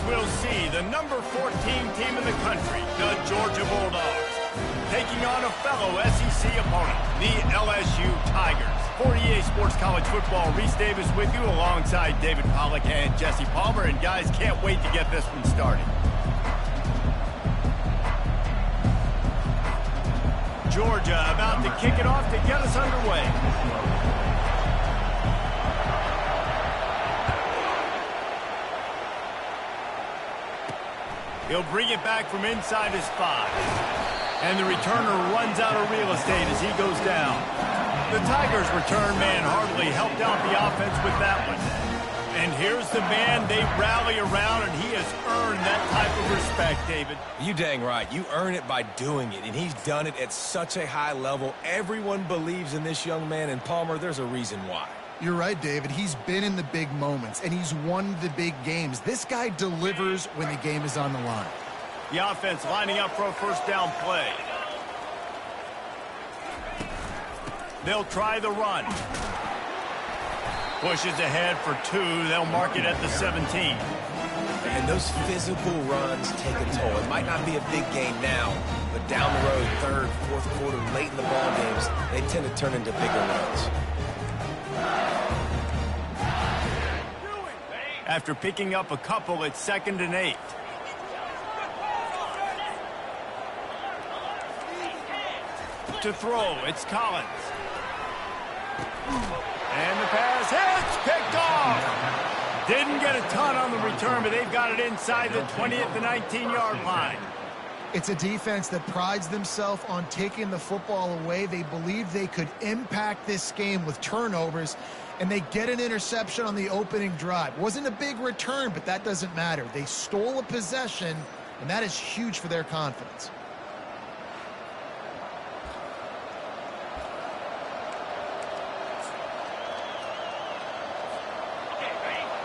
we'll see the number 14 team in the country, the Georgia Bulldogs, taking on a fellow SEC opponent, the LSU Tigers. For EA Sports College Football, Reese Davis with you alongside David Pollack and Jesse Palmer. And guys, can't wait to get this one started. Georgia about to kick it off to get us underway. He'll bring it back from inside his 5. And the returner runs out of real estate as he goes down. The Tigers' return man hardly helped out the offense with that one. And here's the man they rally around, and he has earned that type of respect, David. You dang right. You earn it by doing it, and he's done it at such a high level. Everyone believes in this young man, and Palmer, there's a reason why. You're right, David. He's been in the big moments, and he's won the big games. This guy delivers when the game is on the line. The offense lining up for a first down play. They'll try the run. Pushes ahead for 2. They'll mark it at the 17. And those physical runs take a toll. It might not be a big game now, but down the road, third, fourth quarter, late in the ball games, they tend to turn into bigger runs. After picking up a couple, it's 2nd and 8. To throw, it's Collins. And the pass hits, picked off. Didn't get a ton on the return, but they've got it inside the 20 at the 19-yard line. It's a defense that prides themselves on taking the football away. They believe they could impact this game with turnovers, and they get an interception on the opening drive. Wasn't a big return, but that doesn't matter. They stole a possession, and that is huge for their confidence.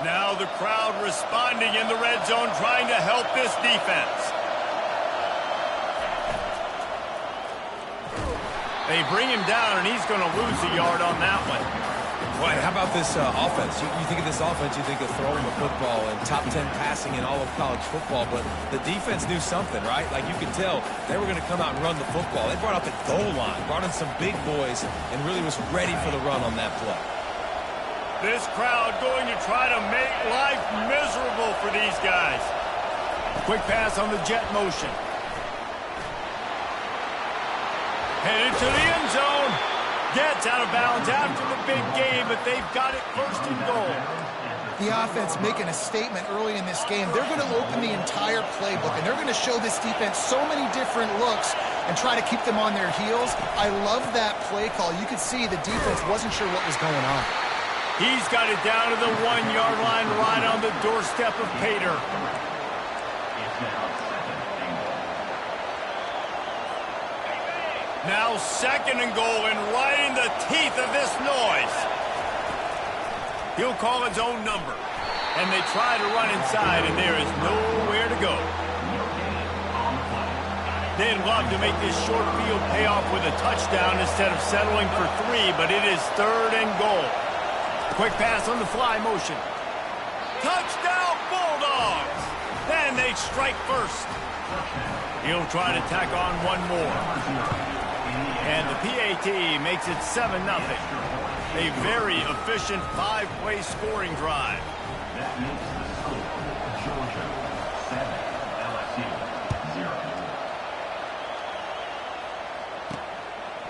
Now the crowd responding in the red zone, trying to help this defense. They bring him down, and he's going to lose a yard on that one. Boy, how about this offense? You think of this offense, you think of throwing the football and top 10 passing in all of college football, but the defense knew something, right? Like you could tell they were going to come out and run the football. They brought out the goal line, brought in some big boys, and really was ready for the run on that play. This crowd going to try to make life miserable for these guys. Quick pass on the jet motion. Headed to the end zone. Gets out of bounds after the big game, but they've got it 1st and goal. The offense making a statement early in this game. They're going to open the entire playbook, and they're going to show this defense so many different looks and try to keep them on their heels. I love that play call. You could see the defense wasn't sure what was going on. He's got it down to the 1-yard line, right on the doorstep of Pater. Now 2nd and goal, and right in the teeth of this noise. He'll call his own number. And they try to run inside, and there is nowhere to go. They'd love to make this short field pay off with a touchdown instead of settling for 3, but it is 3rd and goal. Quick pass on the fly motion. Touchdown, Bulldogs! Then they strike first. He'll try to tack on one more. And the PAT makes it 7-0. A very efficient 5-play scoring drive. Georgia 7, LSU 0.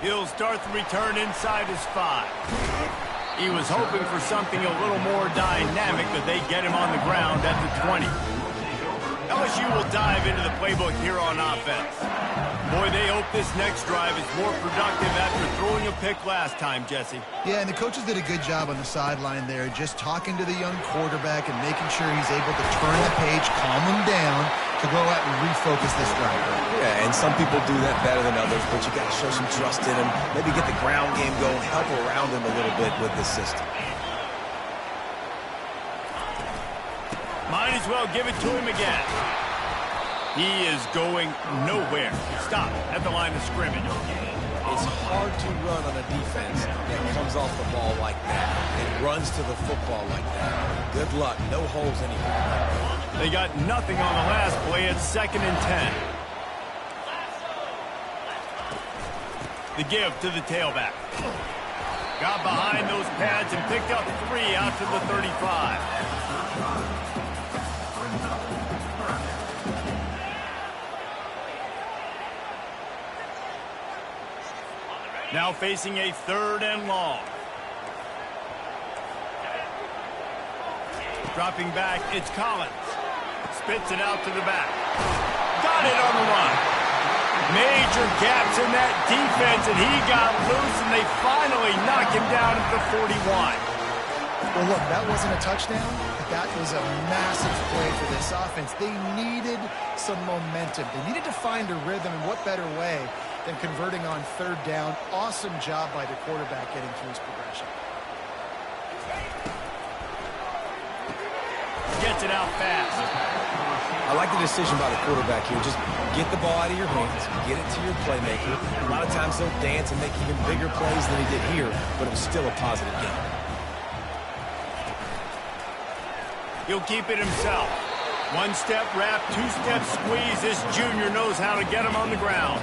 He'll start the return inside his 5. He was hoping for something a little more dynamic, but they get him on the ground at the 20. LSU will dive into the playbook here on offense. Boy, they hope this next drive is more productive after throwing a pick last time, Jesse. Yeah, and the coaches did a good job on the sideline there, just talking to the young quarterback and making sure he's able to turn the page, calm him down, to go out and refocus this drive. Yeah, and some people do that better than others, but you got to show some trust in him, maybe get the ground game going, help around him a little bit with this system. Might as well give it to him again. He is going nowhere. Stop at the line of scrimmage. It's hard to run on a defense that comes off the ball like that and runs to the football like that. Good luck. No holes anywhere. They got nothing on the last play at 2nd and 10. The give to the tailback. Got behind those pads and picked up 3 out to the 35. Now facing a 3rd and long. Dropping back, it's Collins. Spits it out to the back. Got it on the run. Major gaps in that defense, and he got loose, and they finally knock him down at the 41. Well, look, that wasn't a touchdown, but that was a massive play for this offense. They needed some momentum. They needed to find a rhythm, and what better way than converting on 3rd down. Awesome job by the quarterback getting through his progression. Gets it out fast. I like the decision by the quarterback here. Just get the ball out of your hands, get it to your playmaker. A lot of times they'll dance and make even bigger plays than he did here, but it was still a positive game. He'll keep it himself. 1-step wrap, 2-step squeeze. This junior knows how to get him on the ground.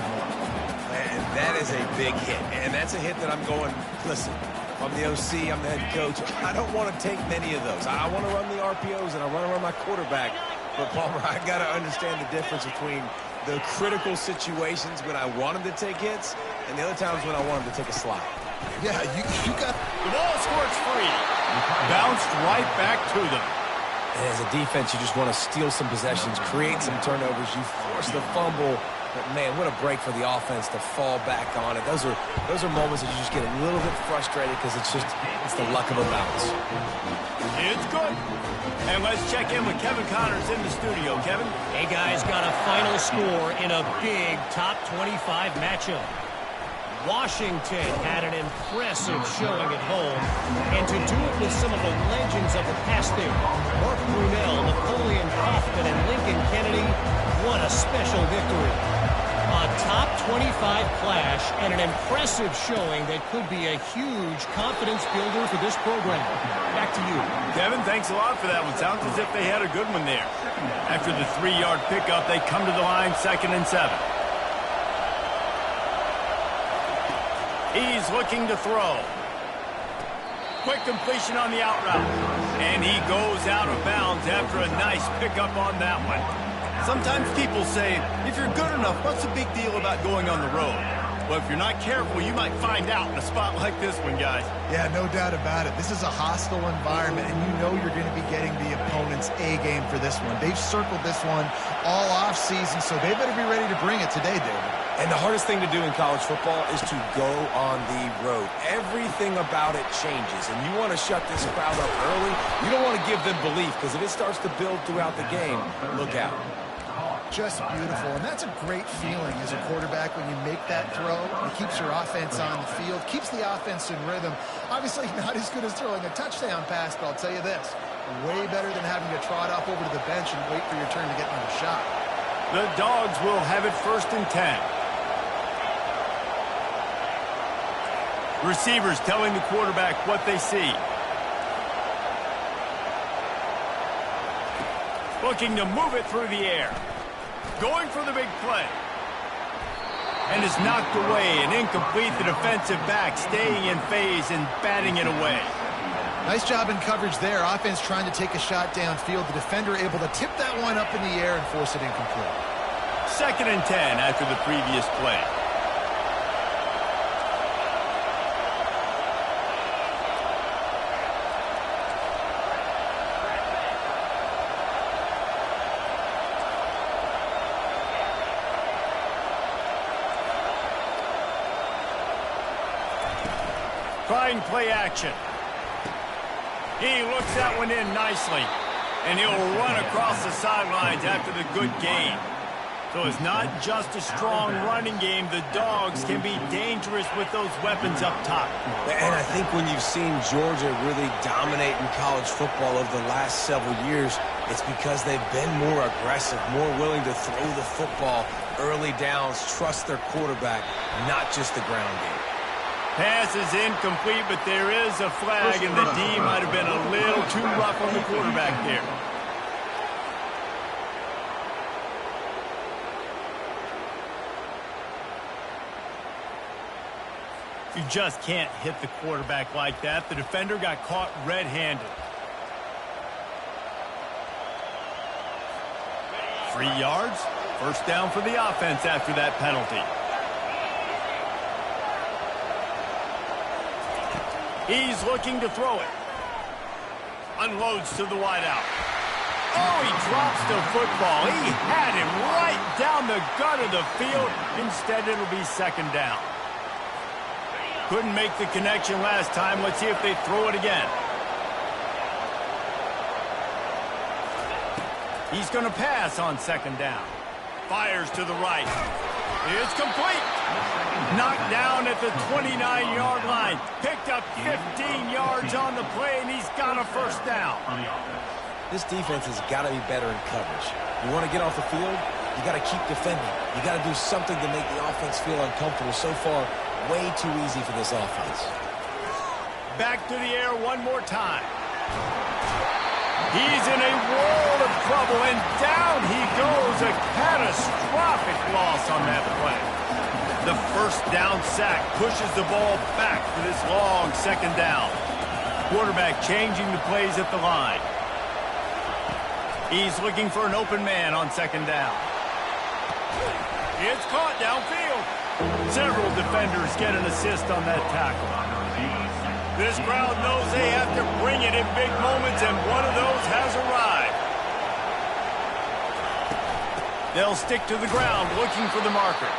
And that is a big hit. And that's a hit that I'm going, listen, I'm the OC, I'm the head coach. I don't want to take many of those. I want to run the RPOs, and I want to run my quarterback. But, Palmer, I got to understand the difference between the critical situations when I want him to take hits and the other times when I want him to take a slide. Yeah, you got... The ball squirts free. Bounced right back to them. And as a defense, you just want to steal some possessions, create some turnovers. You force the fumble. But, man, what a break for the offense to fall back on it. Those are moments that you just get a little bit frustrated because it's the luck of a bounce. It's good. And let's check in with Kevin Connors in the studio. Kevin? Hey, guys, got a final score in a big top 25 matchup. Washington had an impressive showing at home, and to do it with some of the legends of the past there, Mark Brunell, Napoleon Kaufman, and Lincoln Kennedy, what a special victory. A top 25 clash and an impressive showing that could be a huge confidence builder for this program. Back to you. Kevin, thanks a lot for that one. Sounds as if they had a good one there. After the 3-yard pickup, they come to the line 2nd and 7. He's looking to throw. Quick completion on the out route. And he goes out of bounds after a nice pickup on that one. Sometimes people say, if you're good enough, what's the big deal about going on the road? Well, if you're not careful, you might find out in a spot like this one, guys. Yeah, no doubt about it. This is a hostile environment, and you know you're going to be getting the opponent's A-game for this one. They've circled this one all off-season, so they better be ready to bring it today, David. And the hardest thing to do in college football is to go on the road. Everything about it changes, and you want to shut this crowd up early. You don't want to give them belief, because if it starts to build throughout the game, look out. Just beautiful, and that's a great feeling as a quarterback when you make that throw. It keeps your offense on the field, keeps the offense in rhythm. Obviously not as good as throwing a touchdown pass, but I'll tell you this, way better than having to trot off over to the bench and wait for your turn to get another shot. The Dogs will have it 1st and 10. Receivers telling the quarterback what they see. Looking to move it through the air. Going for the big play. And is knocked away and incomplete. The defensive back staying in phase and batting it away. Nice job in coverage there. Offense trying to take a shot downfield. The defender able to tip that one up in the air and force it incomplete. 2nd and 10 after the previous play. Trying play action. He looks that one in nicely. And he'll run across the sidelines after the good gain. So it's not just a strong running game. The Dogs can be dangerous with those weapons up top. And I think when you've seen Georgia really dominate in college football over the last several years, it's because they've been more aggressive, more willing to throw the football early downs, trust their quarterback, not just the ground game. Pass is incomplete, but there is a flag, and the D might have been a little too rough on the quarterback there. You just can't hit the quarterback like that. The defender got caught red-handed. 3 yards. First down for the offense after that penalty. He's looking to throw it. Unloads to the wideout. Oh, he drops the football. He had him right down the gut of the field. Instead, it'll be second down. Couldn't make the connection last time. Let's see if they throw it again. He's going to pass on second down. Fires to the right. It's complete. Knocked down at the 29-yard line. Picked up 15 yards on the play, and he's got a first down. This defense has got to be better in coverage. You want to get off the field, you got to keep defending. You got to do something to make the offense feel uncomfortable. So far, way too easy for this offense. Back to the air one more time. He's in a world of trouble, and down he goes. A catastrophic loss on that play. The first down sack pushes the ball back for this long second down. Quarterback changing the plays at the line. He's looking for an open man on second down. It's caught downfield. Several defenders get an assist on that tackle. This crowd knows they have to bring it in big moments, and one of those has arrived. They'll stick to the ground looking for the marker.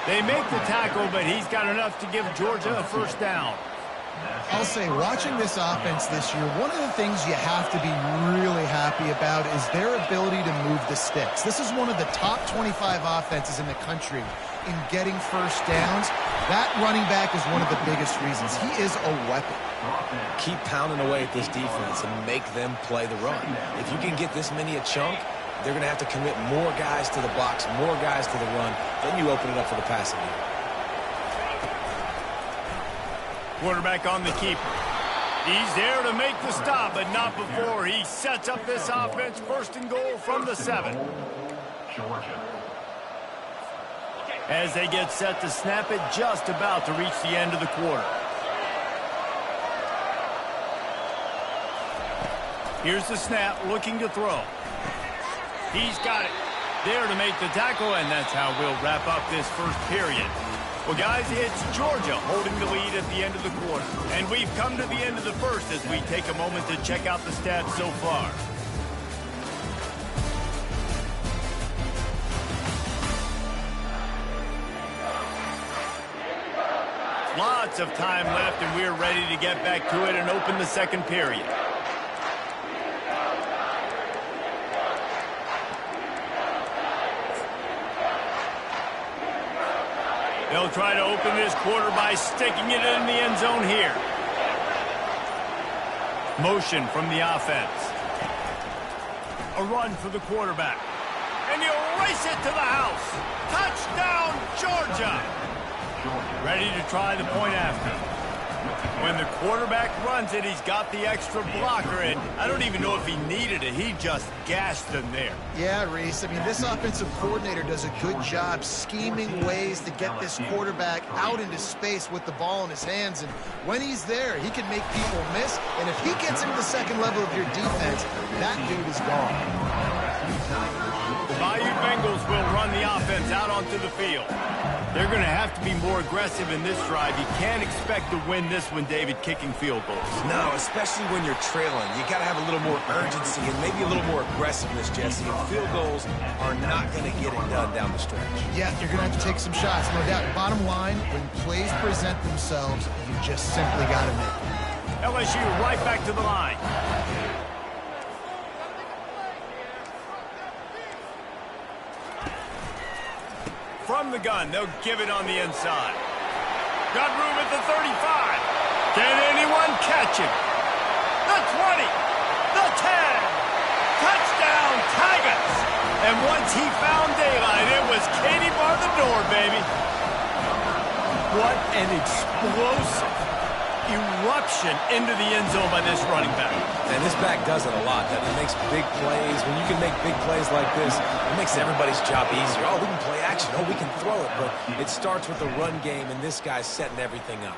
They make the tackle, but he's got enough to give Georgia a first down. I'll say, watching this offense this year, one of the things you have to be really happy about is their ability to move the sticks. This is one of the top 25 offenses in the country in getting first downs. That running back is one of the biggest reasons. He is a weapon. Keep pounding away at this defense and make them play the run. If you can get this many a chunk, they're going to have to commit more guys to the box, more guys to the run. Then you open it up for the passing game. Quarterback on the keeper. He's there to make the stop, but not before he sets up this offense. First and goal from the 7. Georgia. As they get set to snap it, just about to reach the end of the quarter. Here's the snap, looking to throw. He's got it. There to make the tackle, and that's how we'll wrap up this first period. Well, guys, it's Georgia holding the lead at the end of the quarter. And we've come to the end of the first as we take a moment to check out the stats so far. Lots of time left, and we're ready to get back to it and open the second period. They'll try to open this quarter by sticking it in the end zone here. Motion from the offense. A run for the quarterback. And he'll race it to the house. Touchdown, Georgia! Ready to try the point after. When the quarterback runs it, he's got the extra blocker, and I don't even know if he needed it. He just gashed them there. Yeah, Reese. I mean, this offensive coordinator does a good job scheming ways to get this quarterback out into space with the ball in his hands. And when he's there, he can make people miss. And if he gets into the second level of your defense, that dude is gone. The Bayou Bengals will run the offense out onto the field. They're going to have to be more aggressive in this drive. You can't expect to win this one, David, kicking field goals. No, especially when you're trailing. You got to have a little more urgency and maybe a little more aggressiveness, Jesse. And field goals are not going to get it done down the stretch. Yeah, you're going to have to take some shots, no doubt. Bottom line, when plays present themselves, you just simply got to make them. LSU right back to the line. From the gun, they'll give it on the inside. Got room at the 35. Can anyone catch him? The 20. The 10. Touchdown, Tigers. And once he found daylight, it was Katie bar the door, baby. What an explosive eruption into the end zone by this running back. And this back does it a lot. That it makes big plays. When you can make big plays like this, it makes everybody's job easier. Oh, we can play action. Oh, we can throw it. But it starts with the run game, and this guy's setting everything up.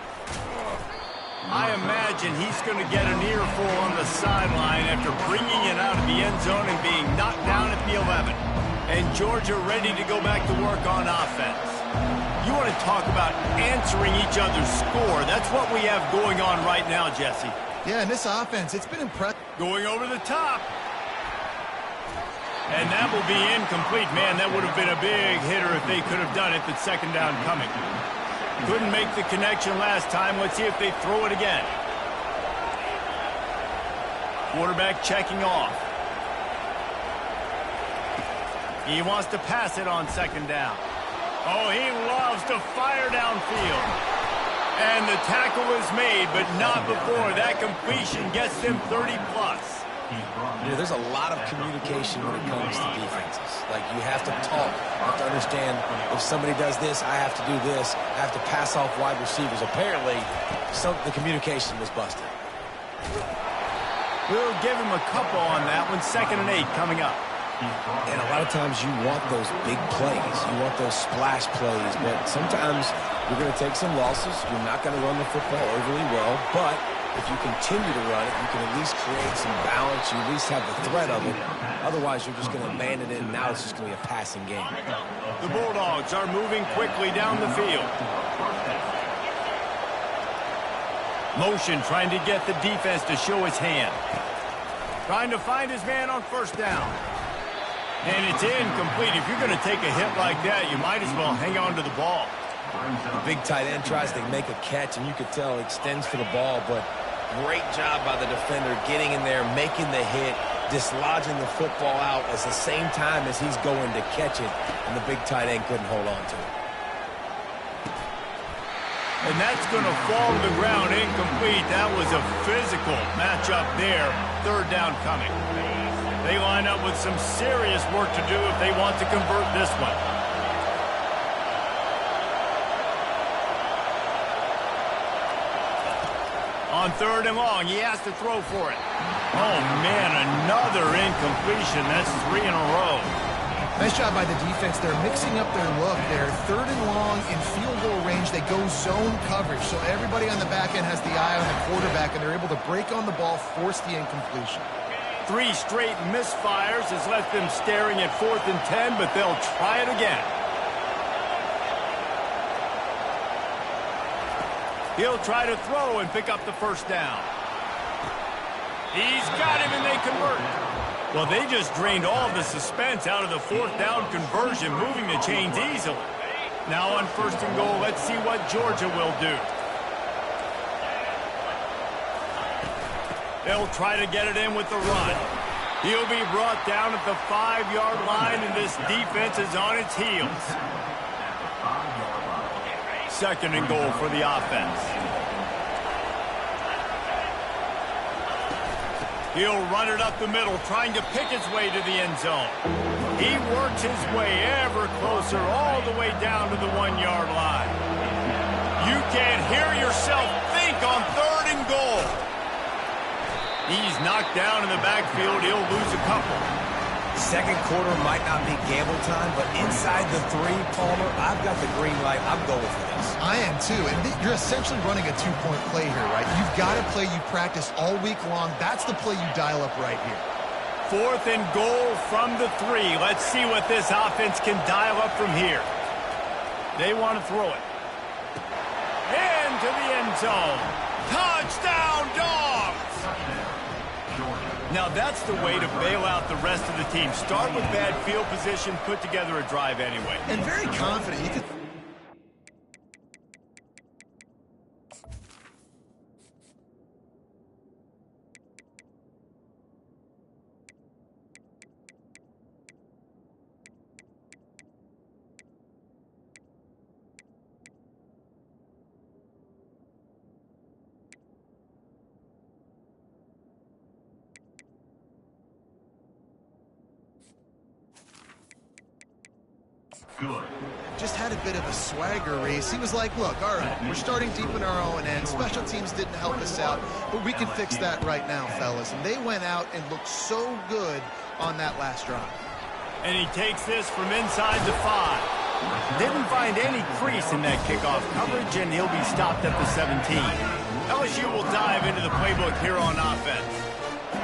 I imagine he's going to get an earful on the sideline after bringing it out of the end zone and being knocked down at the 11. And Georgia ready to go back to work on offense. You want to talk about answering each other's score. That's what we have going on right now, Jesse. Yeah, and this offense, it's been impressive. Going over the top. And that will be incomplete. Man, that would have been a big hitter if they could have done it, but second down coming. Couldn't make the connection last time. Let's see if they throw it again. Quarterback checking off. He wants to pass it on second down. Oh, he loves to fire downfield. And the tackle is made, but not before. That completion gets them 30-plus. You know, there's a lot of communication when it comes to defenses. Like, you have to talk. You have to understand if somebody does this, I have to do this. I have to pass off wide receivers. Apparently, the communication was busted. We'll give him a couple on that one. 2nd and 8 coming up. And a lot of times you want those big plays. You want those splash plays. But sometimes you're going to take some losses. You're not going to run the football overly well. But if you continue to run it, you can at least create some balance. You at least have the threat of it. Otherwise, you're just going to abandon it, and now it's just going to be a passing game. The Bulldogs are moving quickly down the field. Motion trying to get the defense to show his hand. Trying to find his man on first down. And it's incomplete. If you're going to take a hit like that, you might as well hang on to the ball. The big tight end tries to make a catch, and you could tell extends for the ball, but great job by the defender getting in there, making the hit, dislodging the football out at the same time as he's going to catch it, and the big tight end couldn't hold on to it. And that's going to fall to the ground incomplete. That was a physical matchup there. 3rd down coming. They line up with some serious work to do if they want to convert this one. On 3rd and long, he has to throw for it. Oh, man, another incompletion. That's 3 in a row. Nice job by the defense. They're mixing up their look. They're 3rd and long in field goal range. They go zone coverage. So everybody on the back end has the eye on the quarterback, and they're able to break on the ball, force the incompletion. 3 straight misfires has left them staring at 4th and 10, but they'll try it again. He'll try to throw and pick up the first down. He's got him, and they convert. Well, they just drained all the suspense out of the 4th down conversion, moving the chains easily. Now on 1st and goal, let's see what Georgia will do. They'll try to get it in with the run. He'll be brought down at the 5-yard line, and this defense is on its heels. 2nd and goal for the offense. He'll run it up the middle, trying to pick his way to the end zone. He works his way ever closer, all the way down to the 1-yard line. You can't hear yourself think on 3rd and goal. He's knocked down in the backfield. He'll lose a couple. Second quarter might not be gamble time, but inside the 3, Palmer, I've got the green light. I'm going for this. I am too, and you're essentially running a 2-point play here, right? You've got a play you practice all week long. That's the play you dial up right here. 4th and goal from the 3. Let's see what this offense can dial up from here. They want to throw it. Into the end zone. Touchdown, Dogs! Now that's the way to bail out the rest of the team. Start with bad field position, put together a drive anyway. And very confident. You could... Good. just had a bit of a swagger, Reese. He was like, look, all right, we're starting deep in our own end. Special teams didn't help us out, but we can fix that right now, fellas. And they went out and looked so good on that last drive. And he takes this from inside the 5. Didn't find any crease in that kickoff coverage, and he'll be stopped at the 17. LSU will dive into the playbook here on offense.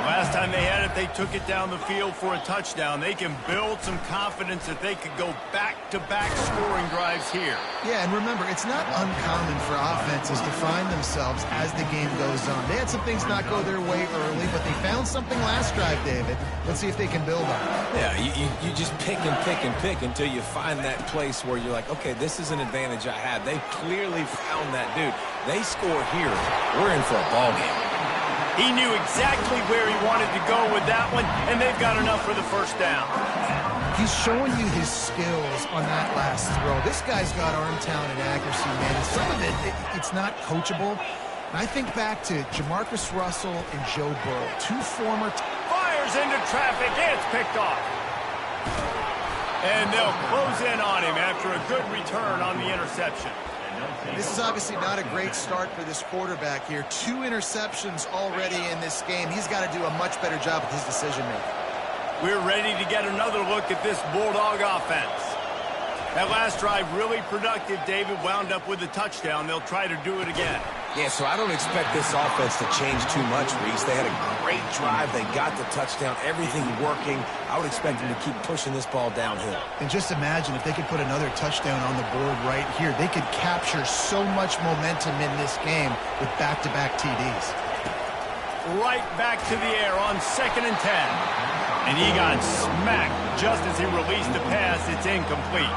Last time they had it, they took it down the field for a touchdown. They can build some confidence that they could go back-to-back scoring drives here. Yeah, and remember, it's not uncommon for offenses to find themselves as the game goes on. They had some things not go their way early, but they found something last drive, David. Let's see if they can build on it. Yeah, you just pick and pick and pick until you find that place where you're like, okay, this is an advantage I have. They clearly found that, dude. They score here, we're in for a ball game. He knew exactly where he wanted to go with that one, and they've got enough for the first down. He's showing you his skills on that last throw. This guy's got arm talent and accuracy, man. And some of it's not coachable. And I think back to Jamarcus Russell and Joe Burrow, two former... Fires into traffic. It's picked off. And they'll close in on him after a good return on the interception. This is obviously not a great start for this quarterback here. 2 interceptions already in this game. He's got to do a much better job with his decision-making. We're ready to get another look at this Bulldog offense. That last drive really productive. David wound up with a touchdown. They'll try to do it again. Yeah, so I don't expect this offense to change too much, Reese. They had a great drive. They got the touchdown. Everything working. I would expect them to keep pushing this ball downhill. And just imagine if they could put another touchdown on the board right here. They could capture so much momentum in this game with back-to-back TDs. Right back to the air on 2nd and 10. And he got smacked just as he released the pass. It's incomplete.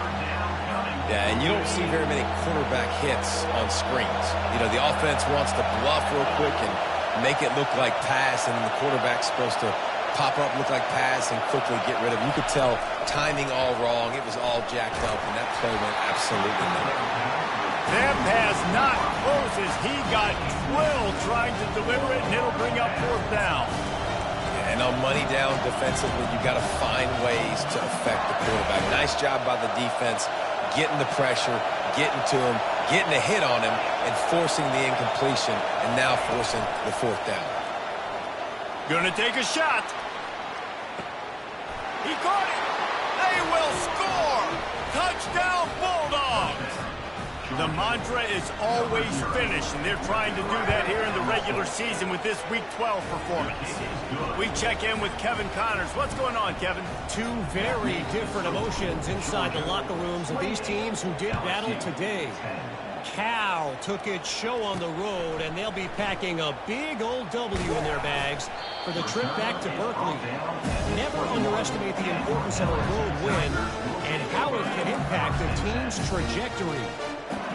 Yeah, and you don't see very many quarterback hits on screens. You know, the offense wants to bluff real quick and make it look like pass, and the quarterback's supposed to pop up, look like pass, and quickly get rid of it. You could tell timing all wrong. It was all jacked up, and that play went absolutely nowhere. That pass not close as he got drilled trying to deliver it, and it'll bring up 4th down. And on money down defensively, you got to find ways to affect the quarterback. Nice job by the defense, getting the pressure, getting to him, getting a hit on him, and forcing the incompletion, and now forcing the 4th down. Gonna take a shot. He caught it. They will score. Touchdown Bulldogs. The mantra is always finish, and they're trying to do that here in the regular season with this Week 12 performance. We check in with Kevin Connors. What's going on, Kevin? 2 very different emotions inside the locker rooms of these teams who did battle today. Cal took its show on the road, and they'll be packing a big old W in their bags for the trip back to Berkeley. Never underestimate the importance of a road win and how it can impact a team's trajectory.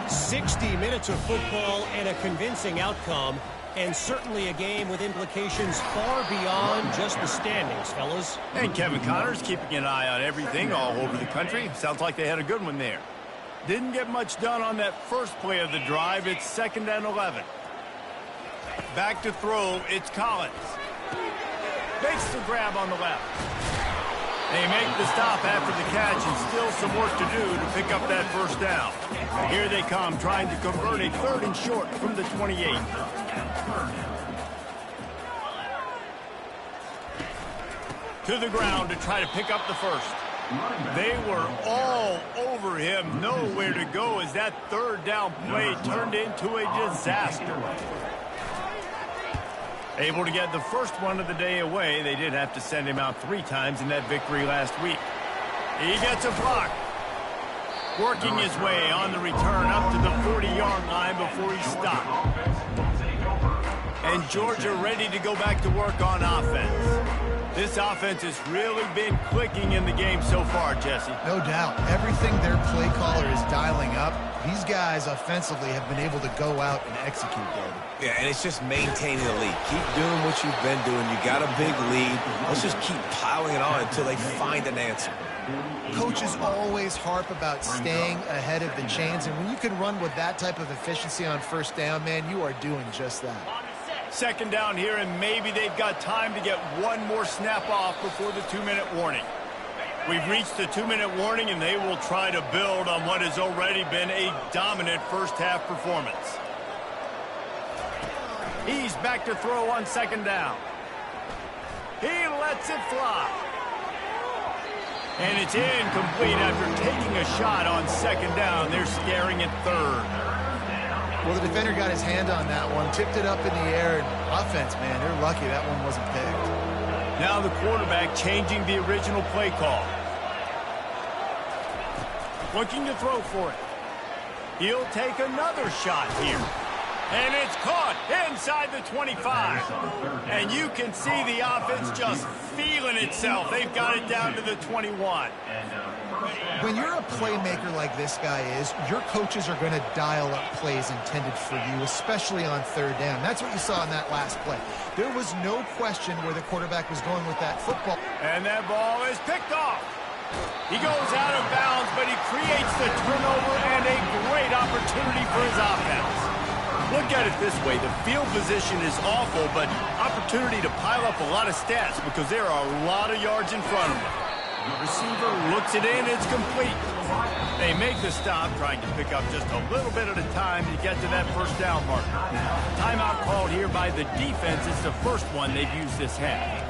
60 minutes of football and a convincing outcome, and certainly a game with implications far beyond just the standings, fellas. And Kevin Connors keeping an eye on everything all over the country. Sounds like they had a good one there. Didn't get much done on that first play of the drive. It's 2nd and 11. Back to throw. It's Collins. Makes the grab on the left. They make the stop after the catch, and still some work to do to pick up that first down. Here they come, trying to convert a 3rd and short from the 28. To the ground to try to pick up the first. They were all over him, nowhere to go as that 3rd down play turned into a disaster. Able to get the first one of the day away. They did have to send him out 3 times in that victory last week. He gets a block. Working his way on the return up to the 40-yard line before he stopped. And Georgia ready to go back to work on offense. This offense has really been clicking in the game so far, Jesse. No doubt. Everything their play caller is dialing up, these guys offensively have been able to go out and execute, David. Yeah, and it's just maintaining the lead. Keep doing what you've been doing. You got a big lead. Let's just keep piling it on until they find an answer. Coaches always harp about staying ahead of the chains, and when you can run with that type of efficiency on 1st down, man, you are doing just that. 2nd down here, and maybe they've got time to get one more snap off before the 2-minute warning. We've reached the 2-minute warning, and they will try to build on what has already been a dominant first-half performance. He's back to throw on second down. He lets it fly. And it's incomplete after taking a shot on second down. They're scaring at third. Well, the defender got his hand on that one, tipped it up in the air, and offense, man, they're lucky that one wasn't picked. Now the quarterback changing the original play call. Looking to throw for it. He'll take another shot here. And it's caught inside the 25. And you can see the offense just feeling itself. They've got it down to the 21. When you're a playmaker like this guy is, your coaches are going to dial up plays intended for you, especially on third down. That's what you saw in that last play. There was no question where the quarterback was going with that football. And that ball is picked off. He goes out of bounds, but he creates the turnover and a great opportunity for his offense. Look at it this way. The field position is awful, but opportunity to pile up a lot of stats because there are a lot of yards in front of him. Receiver looks it in, it's complete. They make the stop, trying to pick up just a little bit at a time to get to that first down marker. Timeout called here by the defense. It's the first one they've used this half.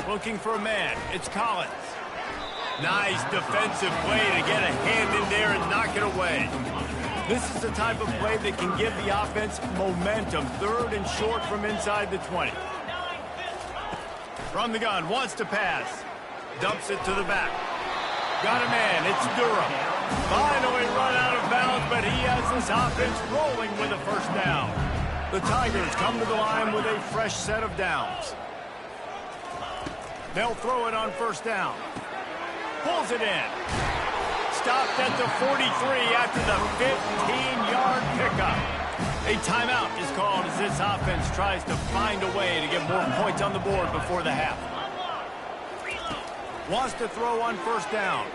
Looking for a man. It's Collins. Nice defensive play to get a hand in there and knock it away. This is the type of play that can give the offense momentum. Third and short from inside the 20. From the gun, wants to pass. Dumps it to the back. Got a man, it's Durham. Finally run out of bounds, but he has this offense rolling with a first down. The Tigers come to the line with a fresh set of downs. They'll throw it on first down. Pulls it in. Stopped at the 43 after the 15-yard pickup. A timeout is called as this offense tries to find a way to get more points on the board before the half. Wants to throw on first down.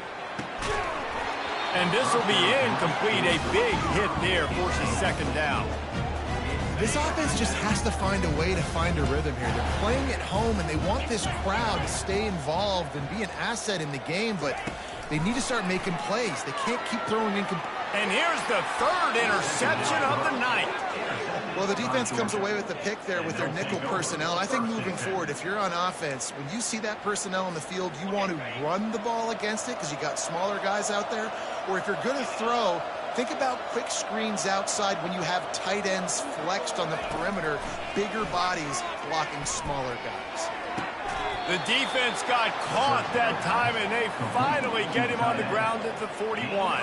And this will be incomplete. A big hit there forces second down. This offense just has to find a way to find a rhythm here. They're playing at home, and they want this crowd to stay involved and be an asset in the game, but they need to start making plays. They can't keep throwing incomplete. And here's the third interception of the night. Well, the defense comes away with the pick there with their nickel personnel. And I think moving forward, if you're on offense, when you see that personnel in the field, you want to run the ball against it because you got smaller guys out there. Or if you're going to throw, think about quick screens outside when you have tight ends flexed on the perimeter, bigger bodies blocking smaller guys. The defense got caught that time, and they finally get him on the ground at the 41.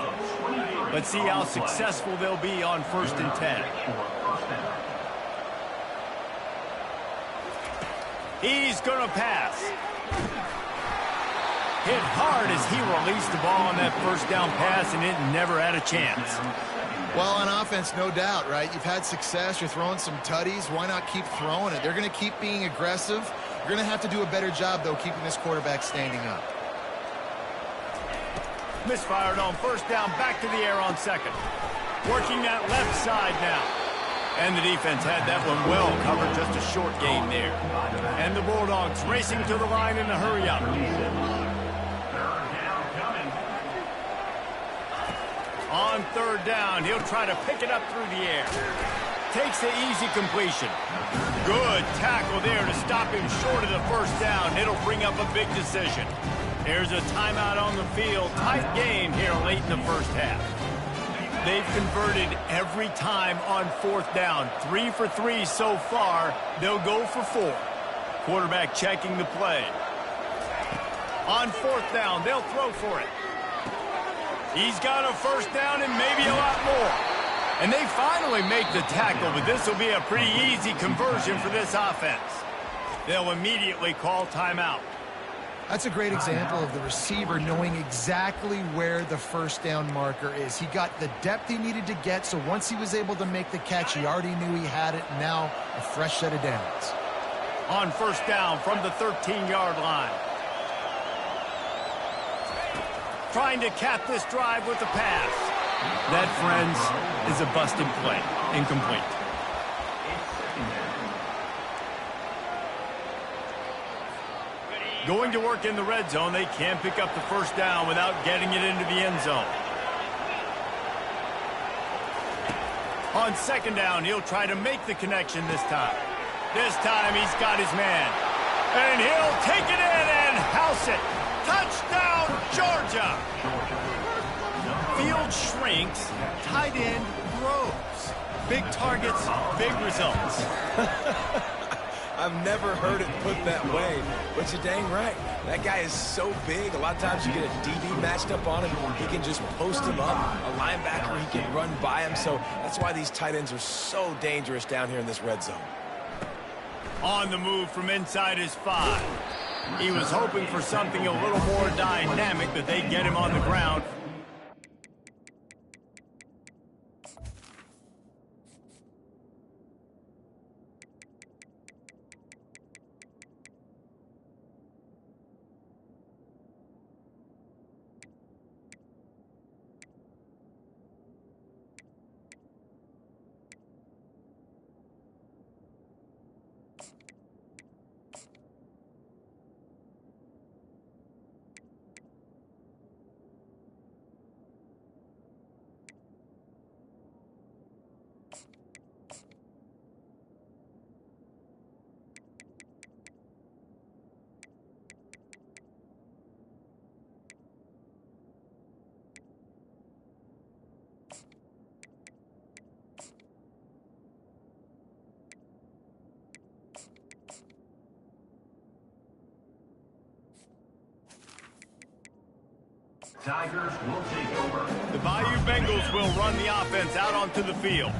Let's see how successful they'll be on 1st and 10. He's going to pass. Hit hard as he released the ball on that first down pass, and it never had a chance. Well, on offense, no doubt, right? You've had success. You're throwing some tutties. Why not keep throwing it? They're going to keep being aggressive. You're going to have to do a better job, though, keeping this quarterback standing up. Misfired on first down, back to the air on second. Working that left side now. And the defense had that one well covered, just a short gain there. And the Bulldogs racing to the line in a hurry up. On third down, he'll try to pick it up through the air. Takes the easy completion. Good tackle there to stop him short of the first down. It'll bring up a big decision. There's a timeout on the field. Tight game here late in the first half. They've converted every time on fourth down. 3 for 3 so far. They'll go for 4. Quarterback checking the play. On fourth down, they'll throw for it. He's got a first down and maybe a lot more. And they finally make the tackle, but this will be a pretty easy conversion for this offense. They'll immediately call timeout. That's a great example of the receiver knowing exactly where the first down marker is. He got the depth he needed to get, so once he was able to make the catch, he already knew he had it. Now a fresh set of downs. On first down from the 13-yard line. Trying to cap this drive with the pass. That, friends, is a busted play. Incomplete. Going to work in the red zone, they can't pick up the first down without getting it into the end zone. On second down, he'll try to make the connection this time. This time he's got his man. And he'll take it in and house it. Touchdown, Georgia! Field shrinks, tight end grows. Big targets, big results. I've never heard it put that way, but you're dang right. That guy is so big. A lot of times you get a DB matched up on him. He can just post him up. A linebacker, he can run by him. So that's why these tight ends are so dangerous down here in this red zone. On the move from inside his 5. He was hoping for something a little more dynamic, but they get him on the ground. Tigers will take over. The Bayou Bengals will run the offense out onto the field.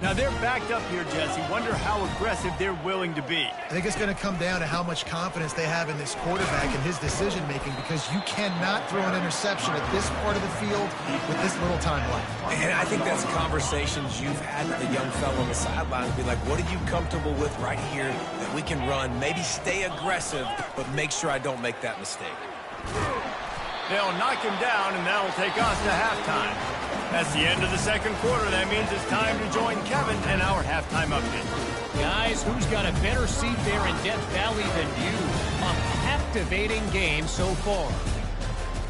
Now they're backed up here, Jesse. Wonder how aggressive they're willing to be. I think it's going to come down to how much confidence they have in this quarterback and his decision-making, because you cannot throw an interception at this part of the field with this little time left. And I think that's conversations you've had with the young fellow on the sideline. Be like, what are you comfortable with right here that we can run? Maybe stay aggressive, but make sure I don't make that mistake. They'll knock him down, and that'll take us to halftime. That's the end of the second quarter. That means it's time to join Kevin in our halftime update. Guys, who's got a better seat there in Death Valley than you? A captivating game so far.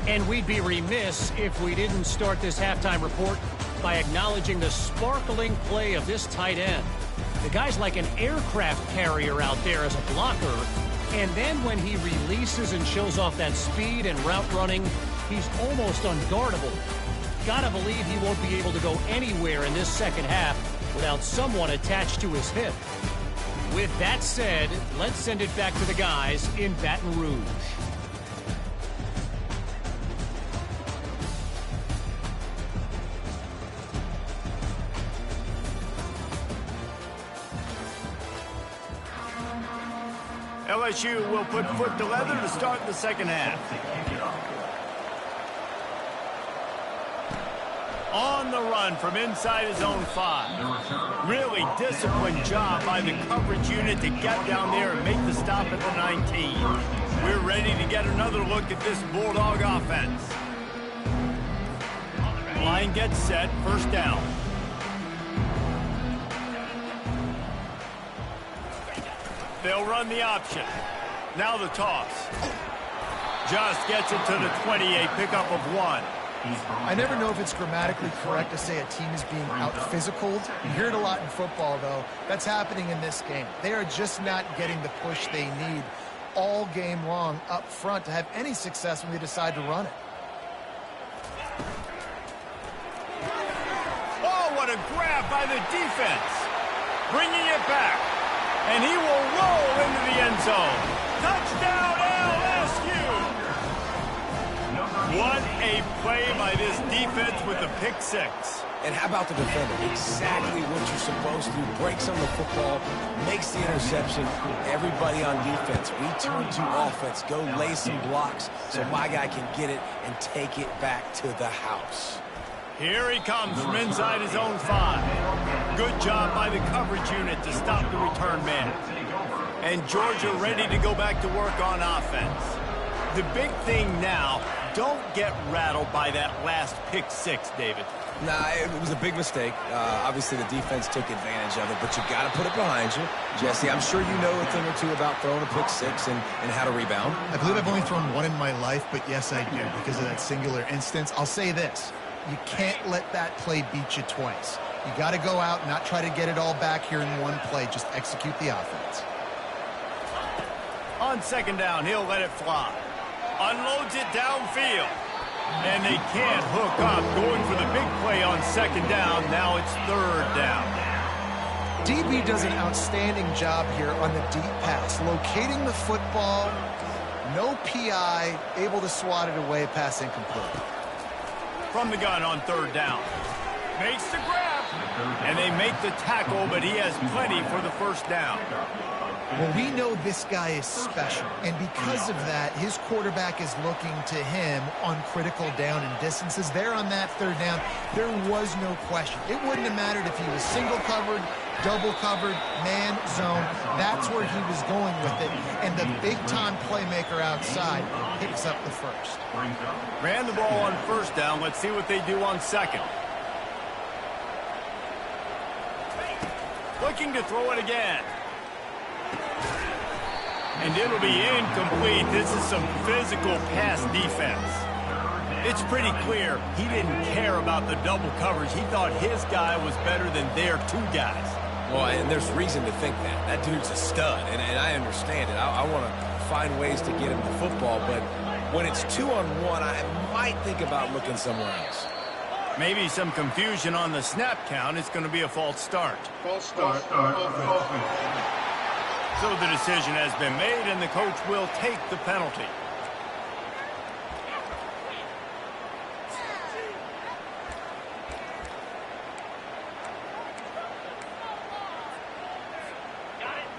And we'd be remiss if we didn't start this halftime report by acknowledging the sparkling play of this tight end. The guy's like an aircraft carrier out there as a blocker. And then when he releases and shows off that speed and route running, he's almost unguardable. Gotta believe he won't be able to go anywhere in this second half without someone attached to his hip. With that said, let's send it back to the guys in Baton Rouge. LSU will put foot to leather to start the second half. On the run from inside his own 5. Really disciplined job by the coverage unit to get down there and make the stop at the 19. We're ready to get another look at this Bulldog offense. Line gets set, first down. They'll run the option. Now the toss. Just gets it to the 28, pickup of 1. I never know if it's grammatically correct to say a team is being out-physicaled. You hear it a lot in football, though. That's happening in this game. They are just not getting the push they need all game long up front to have any success when they decide to run it. Oh, what a grab by the defense. Bringing it back. And he will roll into the end zone. Touchdown, LSU! What a play by this defense with the pick 6. And how about the defender? Exactly what you're supposed to. Breaks on the football, makes the interception. Everybody on defense, we turn to offense. Go lay some blocks so my guy can get it and take it back to the house. Here he comes from inside his own 5. Good job by the coverage unit to stop the return man. And Georgia ready to go back to work on offense. The big thing now, don't get rattled by that last pick 6, David. Nah, it was a big mistake. Obviously, the defense took advantage of it, but you got to put it behind you. Jesse, I'm sure you know a thing or two about throwing a pick six and how to rebound. I believe I've only thrown one in my life, but yes, I do because of that singular instance. I'll say this. You can't let that play beat you twice. You got to go out and not try to get it all back here in one play. Just execute the offense. On second down, he'll let it fly. Unloads it downfield. And they can't hook up. Going for the big play on second down. Now it's third down. DB does an outstanding job here on the deep pass. Locating the football, no PI, able to swat it away, pass incomplete. From the gun on third down. Makes the grab. And they make the tackle, but he has plenty for the first down. Well, we know this guy is special, and because of that, his quarterback is looking to him on critical down and distances. There on that third down, there was no question. It wouldn't have mattered if he was single covered, double covered, man, zone. That's where he was going with it, and the big-time playmaker outside picks up the first. Ran the ball on first down. Let's see what they do on second. Looking to throw it again. And it'll be incomplete. This is some physical pass defense. It's pretty clear he didn't care about the double coverage. He thought his guy was better than their two guys. Well, and there's reason to think that. That dude's a stud, and I understand it. I want to find ways to get him the football, but when it's 2-on-1, I might think about looking somewhere else. Maybe some confusion on the snap count. It's going to be a false start. False start. So the decision has been made, and the coach will take the penalty.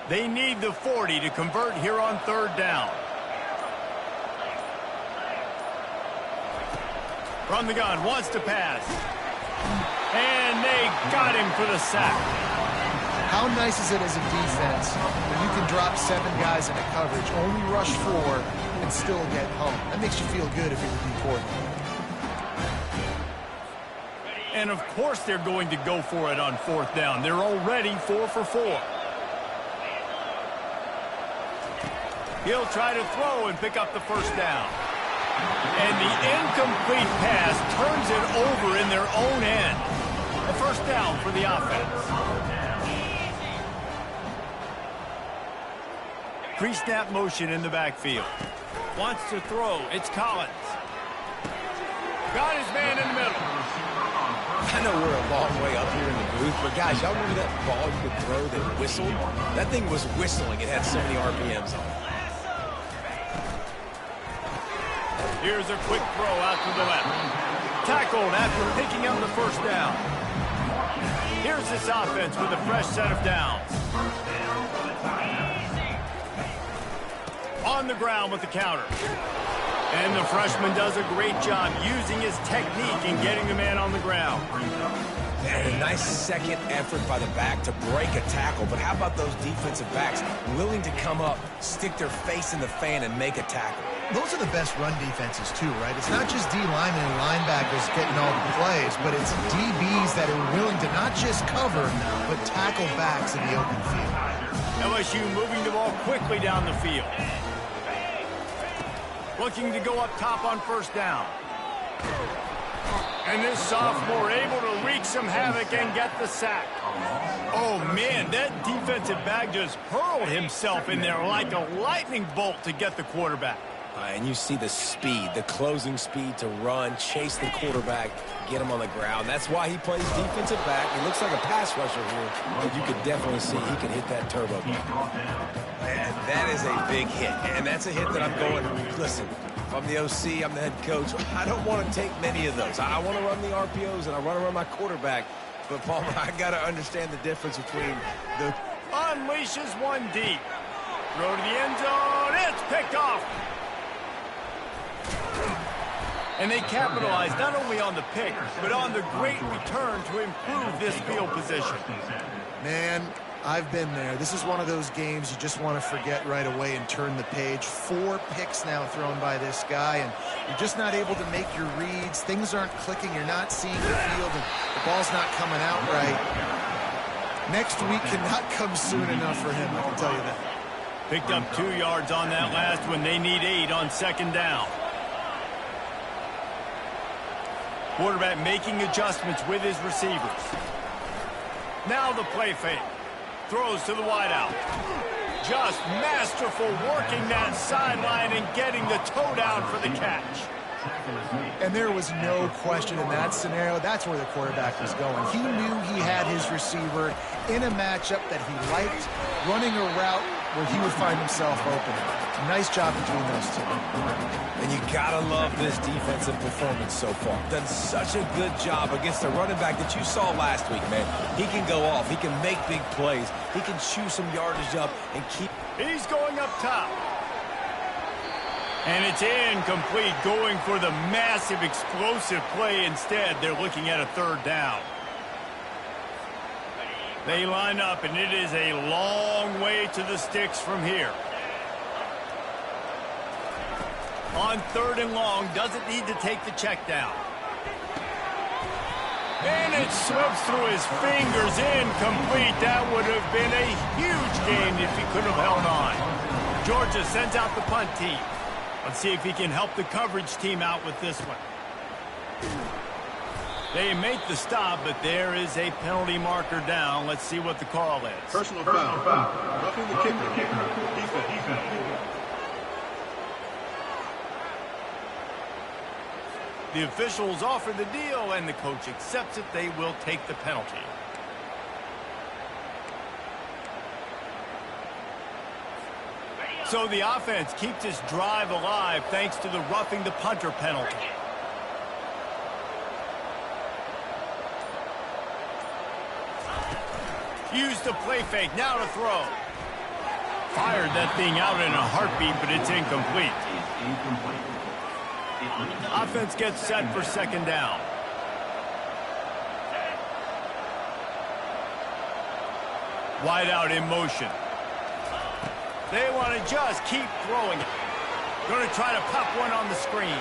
They need the 40 to convert here on third down. From the gun, wants to pass. And they got him for the sack. How nice is it as a defense when you can drop 7 guys into coverage, only rush 4, and still get home? That makes you feel good if you're the D coordinator. And of course they're going to go for it on fourth down. They're already 4 for 4. He'll try to throw and pick up the first down. And the incomplete pass turns it over in their own end. A first down for the offense. Pre-snap motion in the backfield. Wants to throw. It's Collins. Got his man in the middle. I know we're a long way up here in the booth, but guys, y'all remember that ball you could throw that whistled? That thing was whistling. It had so many RPMs on it. Here's a quick throw out to the left. Tackled after picking up the first down. Here's this offense with a fresh set of downs. On the ground with the counter. And the freshman does a great job using his technique and getting the man on the ground. And a nice second effort by the back to break a tackle. But how about those defensive backs willing to come up, stick their face in the fan, and make a tackle? Those are the best run defenses too, right? It's not just D linemen and linebackers getting all the plays, but it's DBs that are willing to not just cover, but tackle backs in the open field. LSU moving the ball quickly down the field. Looking to go up top on first down. And this sophomore able to wreak some havoc and get the sack. Oh, man, that defensive back just hurled himself in there like a lightning bolt to get the quarterback. And you see the speed, the closing speed to run, chase the quarterback, get him on the ground. That's why he plays defensive back. He looks like a pass rusher here, but you could definitely see he can hit that turbo button. And that is a big hit, and that's a hit that I'm going, listen, if I'm the OC, I'm the head coach, I don't want to take many of those. I want to run the RPOs, and I want to run my quarterback. But, Palmer, I got to understand the difference between the... Unleashes one deep. Throw to the end zone. It's picked off. And they capitalize not only on the pick, but on the great return to improve this field position. Man, I've been there. This is one of those games you just want to forget right away and turn the page. 4 picks now thrown by this guy, and You're just not able to make your reads. Things aren't clicking. You're not seeing the field, and the ball's not coming out right. Next week cannot come soon enough for him, I can tell you that. Picked up 2 yards on that last one. They need 8 on second down. Quarterback making adjustments with his receivers. Now the play fake. Throws to the wideout. Just masterful working that sideline and getting the toe down for the catch. And there was no question in that scenario. That's where the quarterback was going. He knew he had his receiver in a matchup that he liked, running a route where he would find himself open. Nice job between those two. And you gotta love this defensive performance so far. Done such a good job against the running back that you saw last week, man. He can go off. He can make big plays. He can chew some yardage up and keep... He's going up top. And it's incomplete, going for the massive explosive play instead. They're looking at a third down. They line up, and it is a long way to the sticks from here. On third and long, doesn't need to take the check down. And it slips through his fingers, incomplete. That would have been a huge gain if he could have held on. Georgia sends out the punt team. Let's see if he can help the coverage team out with this one. They make the stop, but there is a penalty marker down. Let's see what the call is. Personal foul. Roughing the kicker. Defense. The officials offer the deal, and the coach accepts it. They will take the penalty. So the offense keeps this drive alive thanks to the roughing the punter penalty. Use the play fake, now to throw. Fired that thing out in a heartbeat, but it's incomplete. Offense gets set for second down. Wide out in motion. They want to just keep throwing it. Going to try to pop one on the screen.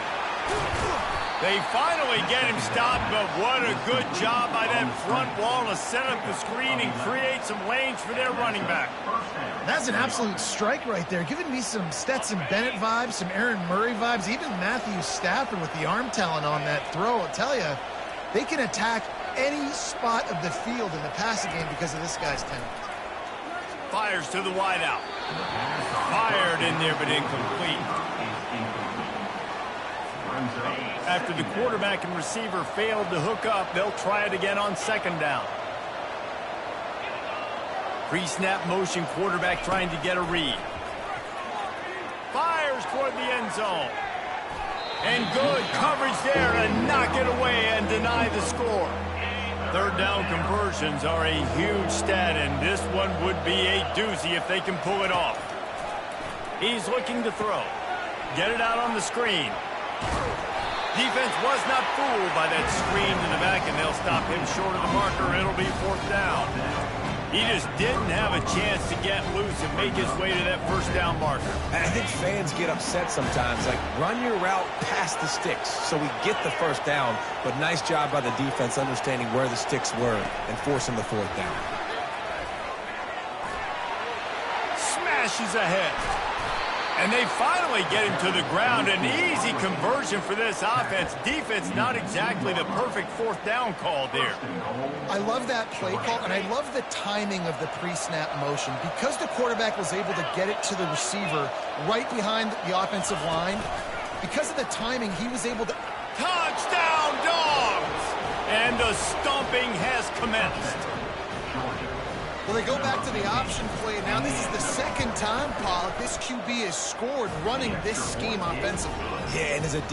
They finally get him stopped, but what a good job by that front wall to set up the screen and create some lanes for their running back. That's an absolute strike right there, giving me some Stetson Bennett vibes, some Aaron Murray vibes, even Matthew Stafford with the arm talent on that throw. I'll tell you, they can attack any spot of the field in the passing game because of this guy's talent. Fires to the wideout. Fired in there, but incomplete. After the quarterback and receiver failed to hook up, they'll try it again on second down. Pre-snap motion, quarterback trying to get a read. Fires toward the end zone. And good coverage there to knock it away and deny the score. Third down conversions are a huge stat, and this one would be a doozy if they can pull it off. He's looking to throw. Get it out on the screen. Defense was not fooled by that screen to the back, and they'll stop him short of the marker. It'll be fourth down. He just didn't have a chance to get loose and make his way to that first down marker. And I think fans get upset sometimes, like run your route past the sticks so we get the first down, but nice job by the defense understanding where the sticks were and forcing the fourth down. Smashes ahead. And they finally get him to the ground. An easy conversion for this offense. Defense not exactly the perfect fourth down call there. I love that play call, and I love the timing of the pre-snap motion. Because the quarterback was able to get it to the receiver right behind the offensive line, because of the timing, he was able to... Touchdown, Dogs! And the stomping has commenced. Well, they go back to the option play. Now this is the second time, Pollock, this QB has scored running this scheme offensively. Yeah, and as a...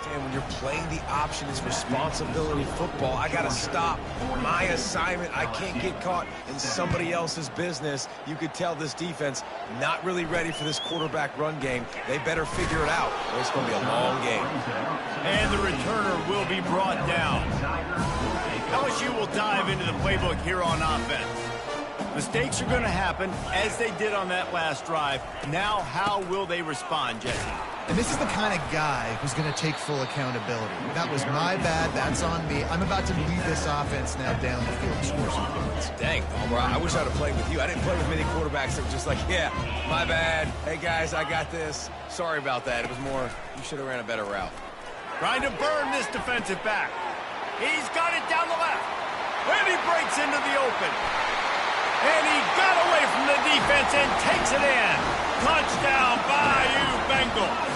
when you're playing the option is responsibility football. I got to stop my assignment. I can't get caught in somebody else's business. You could tell this defense not really ready for this quarterback run game. They better figure it out, or it's going to be a long game. And the returner will be brought down. LSU will dive into the playbook here on offense. Mistakes are going to happen, as they did on that last drive. Now, how will they respond, Jesse? And this is the kind of guy who's going to take full accountability. That was my bad. That's on me. I'm about to lead this offense now down the field and score some points. Dang, Palmer, I wish I'd have played with you. I didn't play with many quarterbacks that were just like, yeah, my bad. Hey, guys, I got this. Sorry about that. It was more, you should have ran a better route. Trying to burn this defensive back. He's got it down the left. And he breaks into the open. And he got away from the defense and takes it in. Touchdown, Bayou Bengals.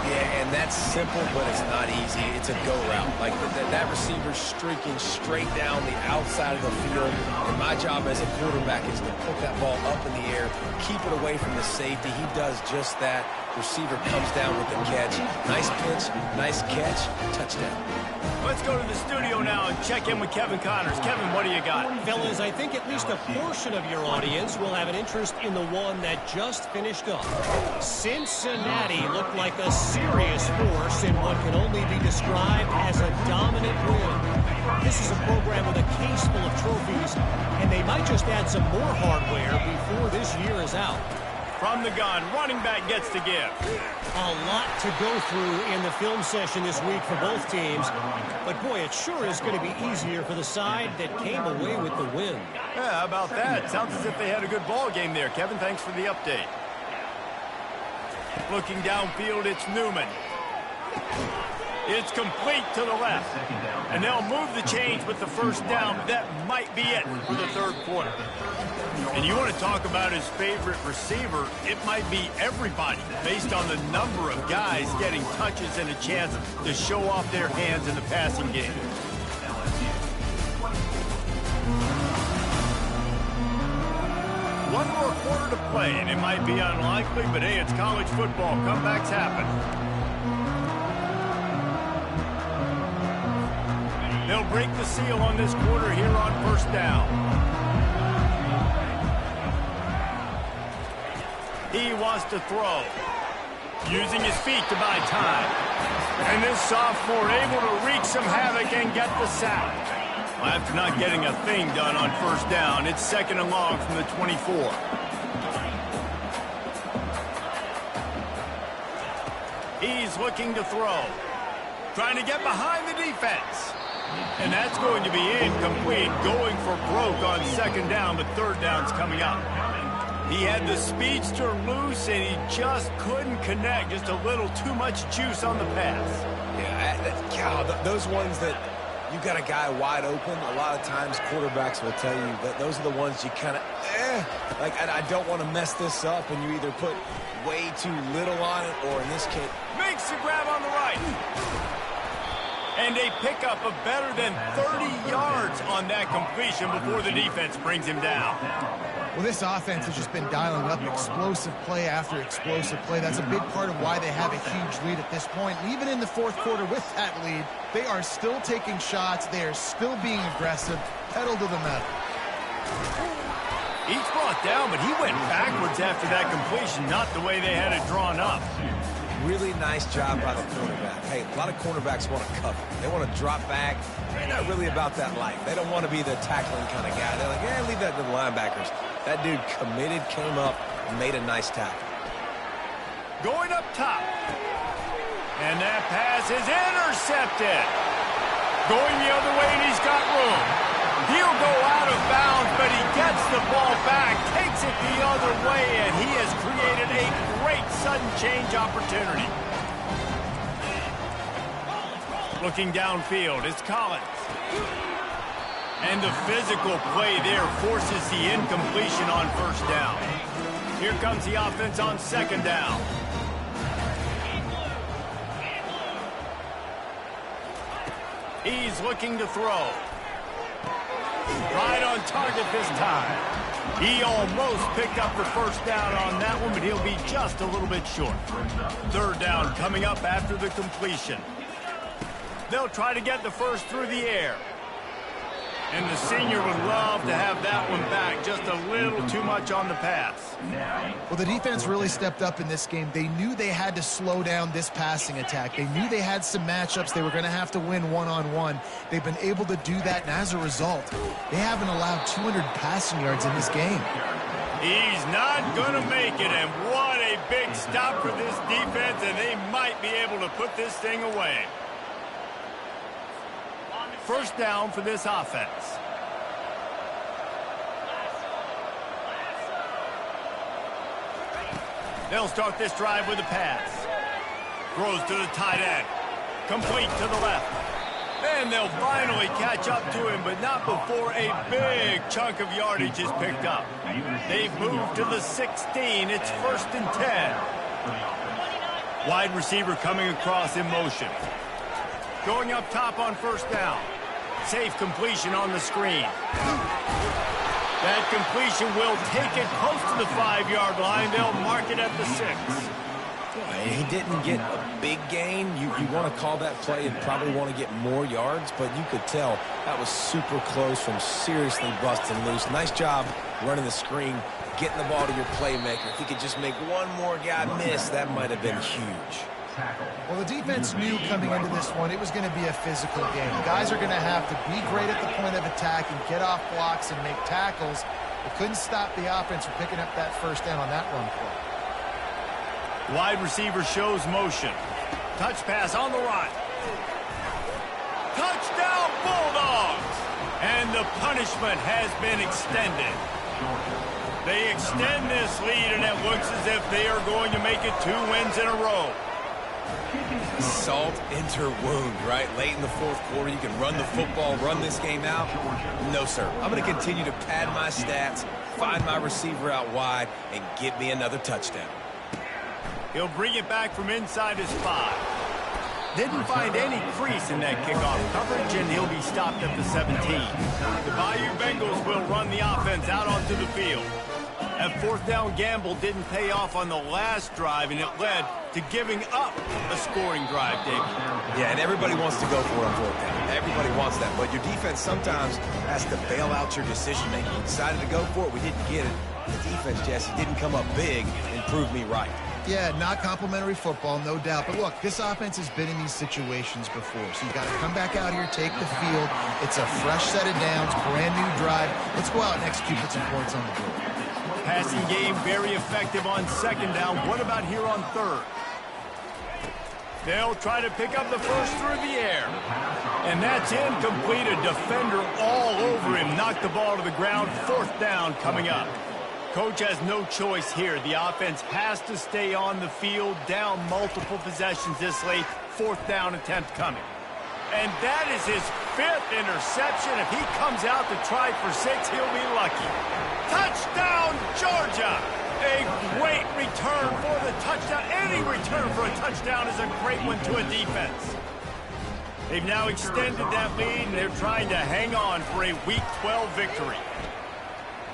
Yeah, and that's simple, but it's not easy. It's a go route. Like that receiver's streaking straight down the outside of the field. And my job as a quarterback is to put that ball up in the air, keep it away from the safety. He does just that. Receiver comes down with the catch. Nice pitch, nice catch, touchdown. Let's go to the studio now and check in with Kevin Connors. Kevin, what do you got? Fellas, I think at least a portion of your audience will have an interest in the one that just finished up. Cincinnati looked like a serious force in what can only be described as a dominant win. This is a program with a case full of trophies, and they might just add some more hardware before this year is out. From the gun, running back gets to give. A lot to go through in the film session this week for both teams. But, boy, it sure is going to be easier for the side that came away with the win. Yeah, how about that? Sounds as if they had a good ball game there. Kevin, thanks for the update. Looking downfield, it's Newman. It's complete to the left. And they'll move the chains with the first down. That might be it for the third quarter. And you want to talk about his favorite receiver, it might be everybody based on the number of guys getting touches and a chance to show off their hands in the passing game. One more quarter to play, and it might be unlikely, but hey, it's college football. Comebacks happen. They'll break the seal on this quarter here on first down. He wants to throw. Using his feet to buy time. And this sophomore able to wreak some havoc and get the sack. Well, after not getting a thing done on first down, it's second and long from the 24. He's looking to throw. Trying to get behind the defense. And that's going to be incomplete. Going for broke on second down, but third down's coming up. He had the speedster loose, and he just couldn't connect. Just a little too much juice on the pass. Yeah, those ones that you got a guy wide open, a lot of times quarterbacks will tell you that those are the ones you kind of, like, I don't want to mess this up, and you either put way too little on it, or in this case, makes the grab on the right. And a pickup of better than 30 yards on that completion before the defense brings him down. Well, this offense has just been dialing up explosive play after explosive play. That's a big part of why they have a huge lead at this point. And even in the fourth quarter with that lead, they are still taking shots. They are still being aggressive. Pedal to the metal. He's brought down, but he went backwards after that completion, not the way they had it drawn up. Really nice job by the cornerback. Hey, a lot of cornerbacks want to cover. They want to drop back. They're not really about that life. They don't want to be the tackling kind of guy. They're like, yeah, leave that to the linebackers. That dude committed, came up, and made a nice tackle. Going up top. And that pass is intercepted. Going the other way, and he's got room. He'll go out of bounds, but he gets the ball back, takes it the other way, and he has created a great sudden change opportunity. Looking downfield, it's Collins. And the physical play there forces the incompletion on first down. Here comes the offense on second down. He's looking to throw. Right on target this time. He almost picked up the first down on that one, but he'll be just a little bit short. Third down coming up after the completion. They'll try to get the first through the air. And the senior would love to have that one back. Just a little too much on the pass. Well, the defense really stepped up in this game. They knew they had to slow down this passing attack. They knew they had some matchups they were going to have to win one-on-one. They've been able to do that, and as a result, they haven't allowed 200 passing yards in this game. He's not going to make it, and what a big stop for this defense, and they might be able to put this thing away. First down for this offense. They'll start this drive with a pass. Throws to the tight end. Complete to the left. And they'll finally catch up to him, but not before a big chunk of yardage is picked up. They've moved to the 16. It's 1st and 10. Wide receiver coming across in motion. Going up top on first down. Safe completion on the screen. That completion will take it close to the 5-yard line. They'll mark it at the 6. He didn't get a big gain. You want to call that play and probably want to get more yards, but you could tell that was super close from seriously busting loose. Nice job running the screen, getting the ball to your playmaker. If he could just make one more guy miss, that might have been huge. Well, the defense knew coming into this one it was going to be a physical game. Guys are going to have to be great at the point of attack and get off blocks and make tackles. They couldn't stop the offense from picking up that first down on that run play. Wide receiver shows motion. Touch pass on the run. Touchdown, Bulldogs! And the punishment has been extended. They extend this lead, and it looks as if they are going to make it 2 wins in a row. Salt enter wound, right? Late in the 4th quarter, you can run the football, run this game out. No, sir. I'm going to continue to pad my stats, find my receiver out wide, and get me another touchdown. He'll bring it back from inside his 5. Didn't find any crease in that kickoff coverage, and he'll be stopped at the 17. The Bayou Bengals will run the offense out onto the field. That 4th down gamble didn't pay off on the last drive, and it led to giving up a scoring drive, David. Yeah, and everybody wants to go for it on 4th down. Everybody wants that, but your defense sometimes has to bail out your decision-making. You decided to go for it, we didn't get it. The defense, Jesse, didn't come up big and prove me right. Yeah, not complimentary football, no doubt. But look, this offense has been in these situations before. So you got to come back out here, take the field. It's a fresh set of downs, brand new drive. Let's go out and execute with some points on the board. Passing game very effective on 2nd down. What about here on 3rd? They'll try to pick up the first through the air. And that's incomplete. A defender all over him. Knocked the ball to the ground. 4th down coming up. Coach has no choice here. The offense has to stay on the field, down multiple possessions this late. 4th down attempt coming. And that is his 5th interception. If he comes out to try for 6, he'll be lucky. Touchdown, Georgia! A great return for the touchdown. Any return for a touchdown is a great one to a defense. They've now extended that lead, and they're trying to hang on for a Week 12 victory.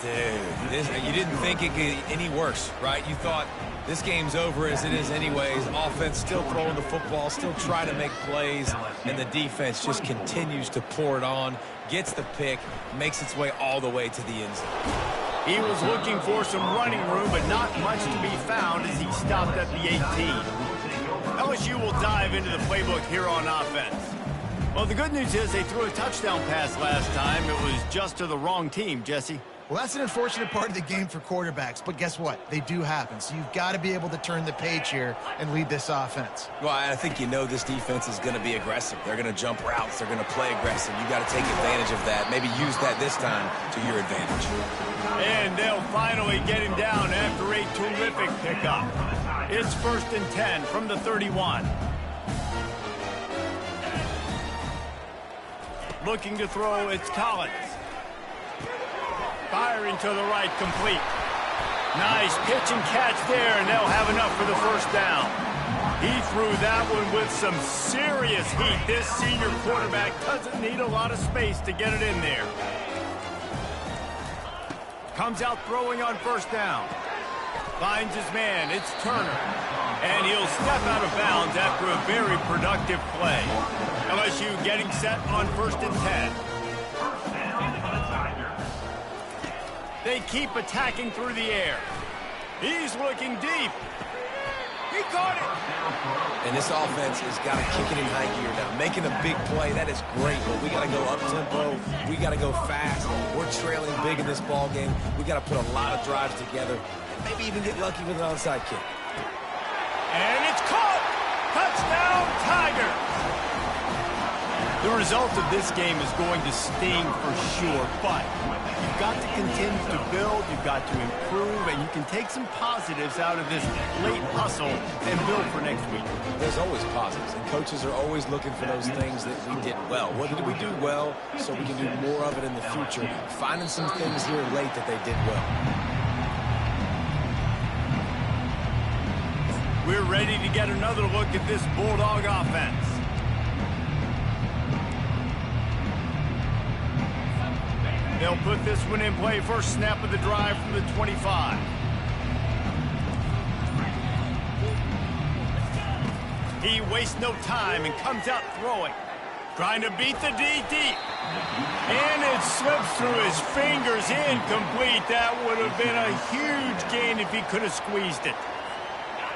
Dude, you didn't think it could get any worse, right? You thought this game's over as it is anyways. Offense still throwing the football, still trying to make plays, and the defense just continues to pour it on, gets the pick, makes its way all the way to the end zone. He was looking for some running room, but not much to be found as he stopped at the 18. LSU will dive into the playbook here on offense. Well, the good news is they threw a touchdown pass last time. It was just to the wrong team, Jesse. Well, that's an unfortunate part of the game for quarterbacks, but guess what? They do happen, so you've got to be able to turn the page here and lead this offense. Well, I think you know this defense is going to be aggressive. They're going to jump routes. They're going to play aggressive. You got to take advantage of that. Maybe use that this time to your advantage. And they'll finally get him down after a terrific pickup. It's 1st and 10 from the 31. Looking to throw, it's Collins. Firing to the right, complete. Nice pitch and catch there, and they'll have enough for the 1st down. He threw that one with some serious heat. This senior quarterback doesn't need a lot of space to get it in there. Comes out throwing on 1st down. Finds his man, it's Turner. And he'll step out of bounds after a very productive play. LSU LSU getting set on 1st and 10. They keep attacking through the air. He's looking deep. He caught it. And this offense has got to kick it in high gear now. Making a big play, that is great, but we got to go up-tempo. We got to go fast. We're trailing big in this ball game. We got to put a lot of drives together and maybe even get lucky with an onside kick. And it's caught. Touchdown, Tigers. The result of this game is going to sting for sure, but you've got to continue to build, you've got to improve, and you can take some positives out of this late hustle and build for next week. There's always positives, and coaches are always looking for those things that we did well. What did we do well so we can do more of it in the future? Finding some things here late that they did well. We're ready to get another look at this Bulldog offense. They'll put this one in play. First snap of the drive from the 25. He wastes no time and comes out throwing. Trying to beat the DT. And it slips through his fingers, incomplete. That would have been a huge gain if he could have squeezed it.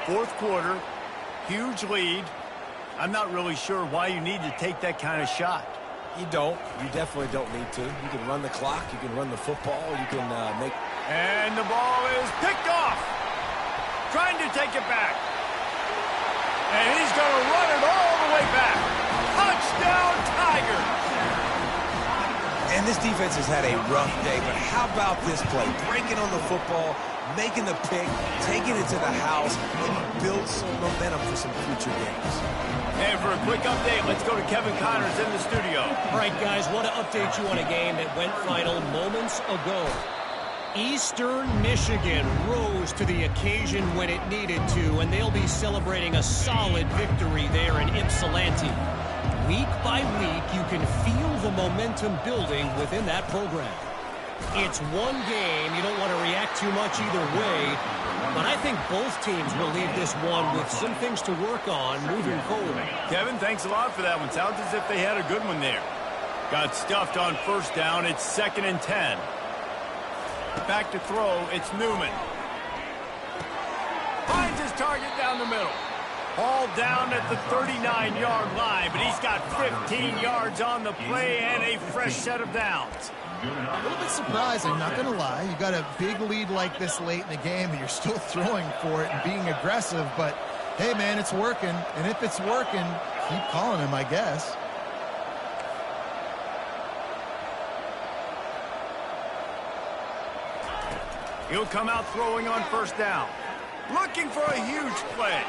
4th quarter, huge lead. I'm not really sure why you need to take that kind of shot. You don't. You definitely don't need to. You can run the clock. You can run the football. You can make... And the ball is picked off. Trying to take it back. And he's going to run it all the way back. Touchdown, Tigers. And this defense has had a rough day, but how about this play? Breaking on the football, making the pick, taking it to the house, and build some momentum for some future games. And for a quick update, let's go to Kevin Connors in the studio. All right, guys, want to update you on a game that went final moments ago. Eastern Michigan rose to the occasion when it needed to, and they'll be celebrating a solid victory there in Ypsilanti. Week by week, you can feel the momentum building within that program. It's one game. You don't want to react too much either way, but I think both teams will leave this one with some things to work on moving forward. Kevin, thanks a lot for that one. Sounds as if they had a good one there. Got stuffed on 1st down. It's 2nd and 10. Back to throw. It's Newman. Finds his target down the middle. Ball down at the 39-yard line, but he's got 15 yards on the play and a fresh set of downs. A little bit surprising, not going to lie. You got a big lead like this late in the game, and you're still throwing for it and being aggressive. But, hey, man, it's working. And if it's working, keep calling him, I guess. He'll come out throwing on 1st down. Looking for a huge play.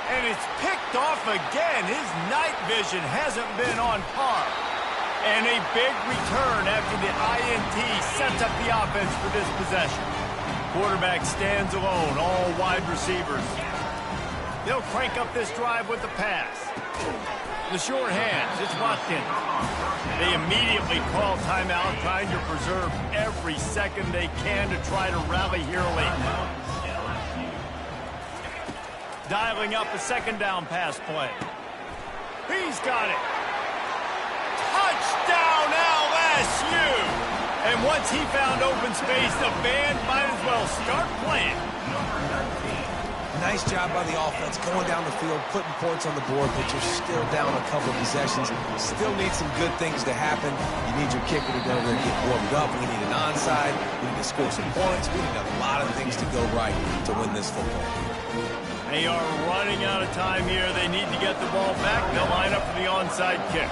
And it's picked off again. His night vision hasn't been on par. And a big return after the INT sets up the offense for this possession. Quarterback stands alone, all wide receivers. They'll crank up this drive with the pass. The short hands, it's Watkins. They immediately call timeout, trying to preserve every second they can to try to rally here late. Dialing up a 2nd down pass play. He's got it. Touchdown LSU! And once he found open space, the band might as well start playing. Nice job by the offense, going down the field, putting points on the board, but you're still down a couple of possessions. Still need some good things to happen. You need your kicker to go over and get warmed up. We need an onside. We need to score some points. We need a lot of things to go right to win this football game. They are running out of time here. They need to get the ball back. They'll line up for the onside kick.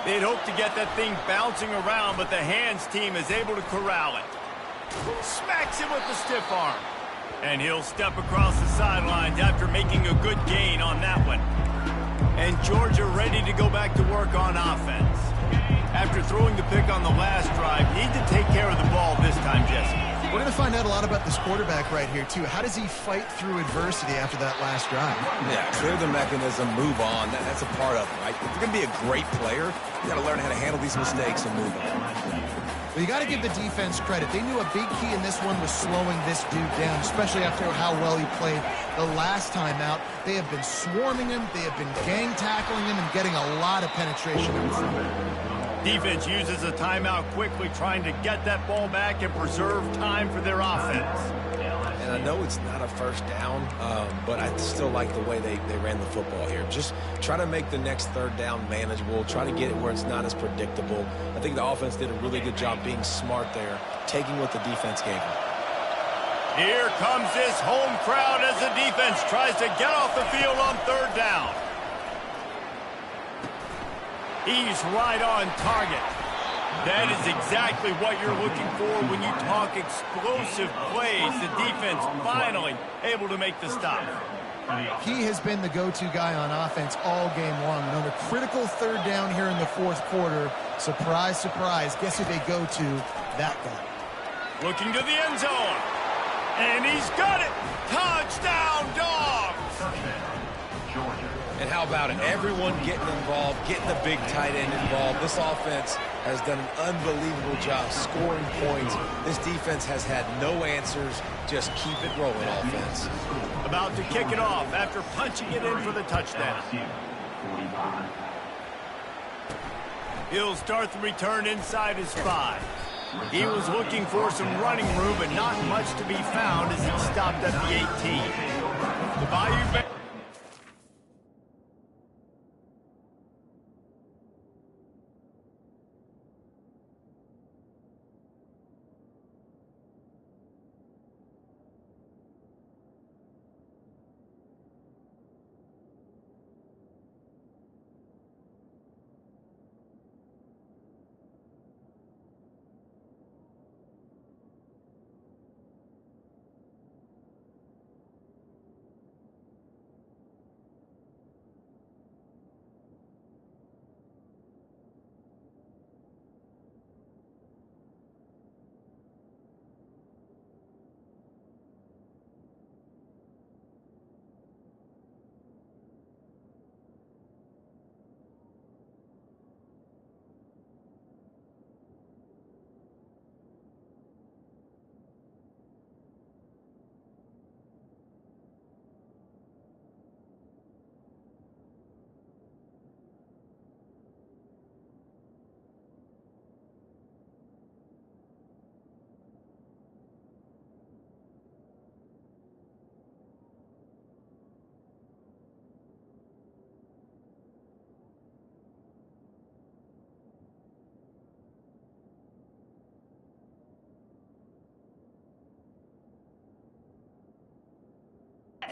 They'd hope to get that thing bouncing around, but the hands team is able to corral it. Smacks it with the stiff arm. And he'll step across the sidelines after making a good gain on that one. And Georgia ready to go back to work on offense. After throwing the pick on the last drive, need to take care of the ball this time, Jesse. We're going to find out a lot about this quarterback right here, too. How does he fight through adversity after that last drive? Yeah, clear the mechanism, move on. That's a part of it, right? If you're going to be a great player, you got to learn how to handle these mistakes and move on. But you got to give the defense credit. They knew a big key in this one was slowing this dude down, especially after how well he played the last time out. They have been swarming him. They have been gang tackling him and getting a lot of penetration in front. Defense uses a timeout quickly, trying to get that ball back and preserve time for their offense. And I know it's not a first down, but I still like the way they ran the football here. Just try to make the next third down manageable. Try to get it where it's not as predictable. I think the offense did a really good job being smart there, taking what the defense gave them. Here comes this home crowd as the defense tries to get off the field on third down. He's right on target. That is exactly what you're looking for when you talk explosive plays. The defense finally able to make the stop. He has been the go-to guy on offense all game long. And on a critical third down here in the fourth quarter, surprise, surprise, guess who they go to? That guy. Looking to the end zone. And he's got it. Touchdown, Dogs. And how about it? Everyone getting involved, getting the big tight end involved. This offense has done an unbelievable job scoring points. This defense has had no answers. Just keep it rolling, offense. About to kick it off after punching it in for the touchdown. He'll start the return inside his 5. He was looking for some running room, but not much to be found as he stopped at the 18. The Bayou Bears.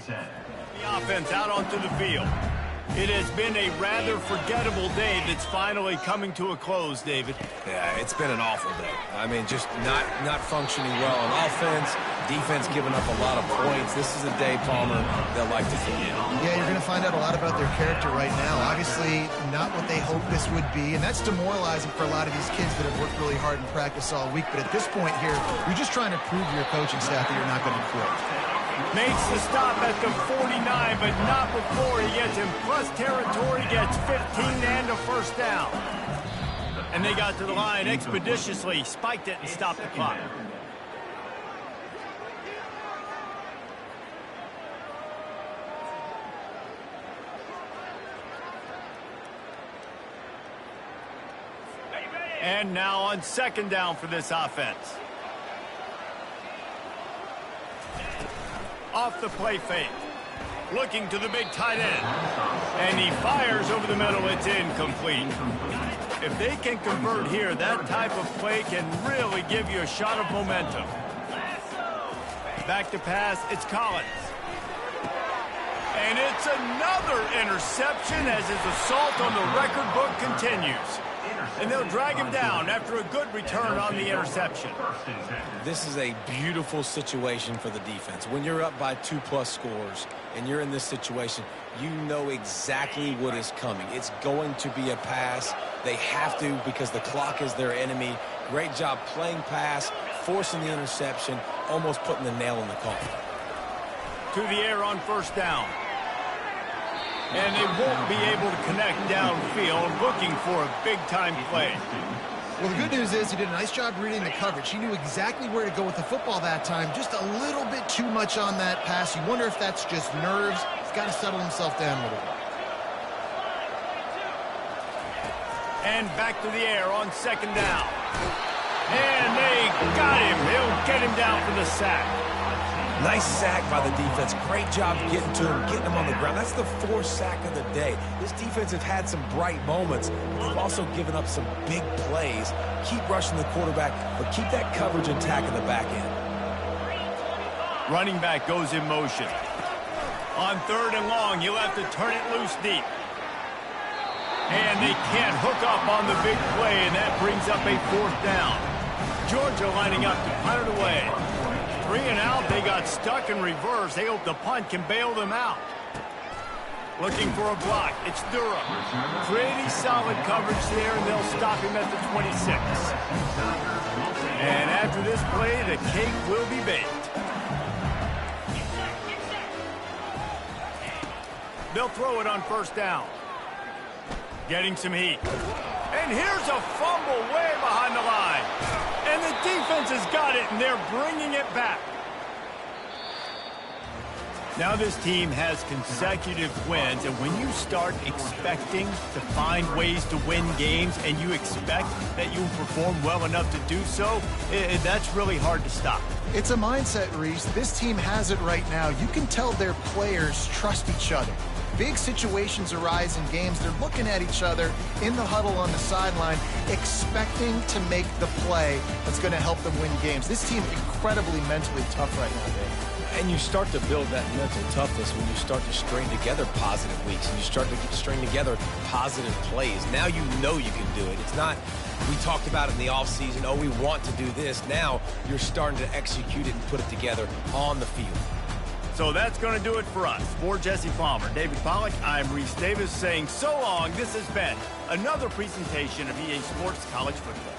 The offense out onto the field. It has been a rather forgettable day that's finally coming to a close, David. Yeah, it's been an awful day. I mean, just not functioning well on offense, defense giving up a lot of points. This is a day, Palmer, they'll like to forget. Yeah, you're going to find out a lot about their character right now. Obviously, not what they hoped this would be, and that's demoralizing for a lot of these kids that have worked really hard in practice all week. But at this point here, you're just trying to prove to your coaching staff that you're not going to quit. Makes the stop at the 49, but not before he gets in plus territory, gets 15 and a first down. And they got to the line expeditiously, spiked it and stopped the clock. And now on second down for this offense. Off the play fake. Looking to the big tight end. And he fires over the middle. It's incomplete. If they can convert here, that type of play can really give you a shot of momentum. Back to pass, it's Collins. And it's another interception as his assault on the record book continues. And they'll drag him down after a good return on the interception. This is a beautiful situation for the defense. When you're up by 2+ scores and you're in this situation, you know exactly what is coming. It's going to be a pass. They have to because the clock is their enemy. Great job playing pass, forcing the interception, almost putting the nail in the coffin. To the air on first down. And they won't be able to connect downfield, looking for a big-time play. Well, the good news is he did a nice job reading the coverage. He knew exactly where to go with the football that time. Just a little bit too much on that pass. You wonder if that's just nerves. He's got to settle himself down a little bit. And back to the air on second down. And they got him. He'll get him down for the sack. Nice sack by the defense. Great job getting to him, getting him on the ground. That's the 4th sack of the day. This defense has had some bright moments, but they've also given up some big plays. Keep rushing the quarterback, but keep that coverage intact in the back end. Running back goes in motion. On 3rd and long, he'll have to turn it loose deep. And they can't hook up on the big play, and that brings up a 4th down. Georgia lining up to punt it away. 3 and out, they got stuck in reverse. They hope the punt can bail them out. Looking for a block. It's Durham. Pretty solid coverage there, and they'll stop him at the 26. And after this play, the cake will be baked. They'll throw it on 1st down. Getting some heat. And here's a fumble way behind the line. And the defense has got it, and they're bringing it back. Now this team has consecutive wins, and when you start expecting to find ways to win games and you expect that you'll perform well enough to do so, that's really hard to stop. It's a mindset, Reese. This team has it right now. You can tell their players trust each other. Big situations arise in games. They're looking at each other in the huddle on the sideline, expecting to make the play that's going to help them win games. This team incredibly mentally tough right now, Dave. And you start to build that mental toughness when you start to string together positive weeks and you start to string together positive plays. Now you know you can do it. It's not, we talked about it in the offseason, oh, we want to do this. Now you're starting to execute it and put it together on the field. So that's going to do it for us. For Jesse Palmer, David Pollack, I'm Reese Davis saying so long. This has been another presentation of EA Sports College Football.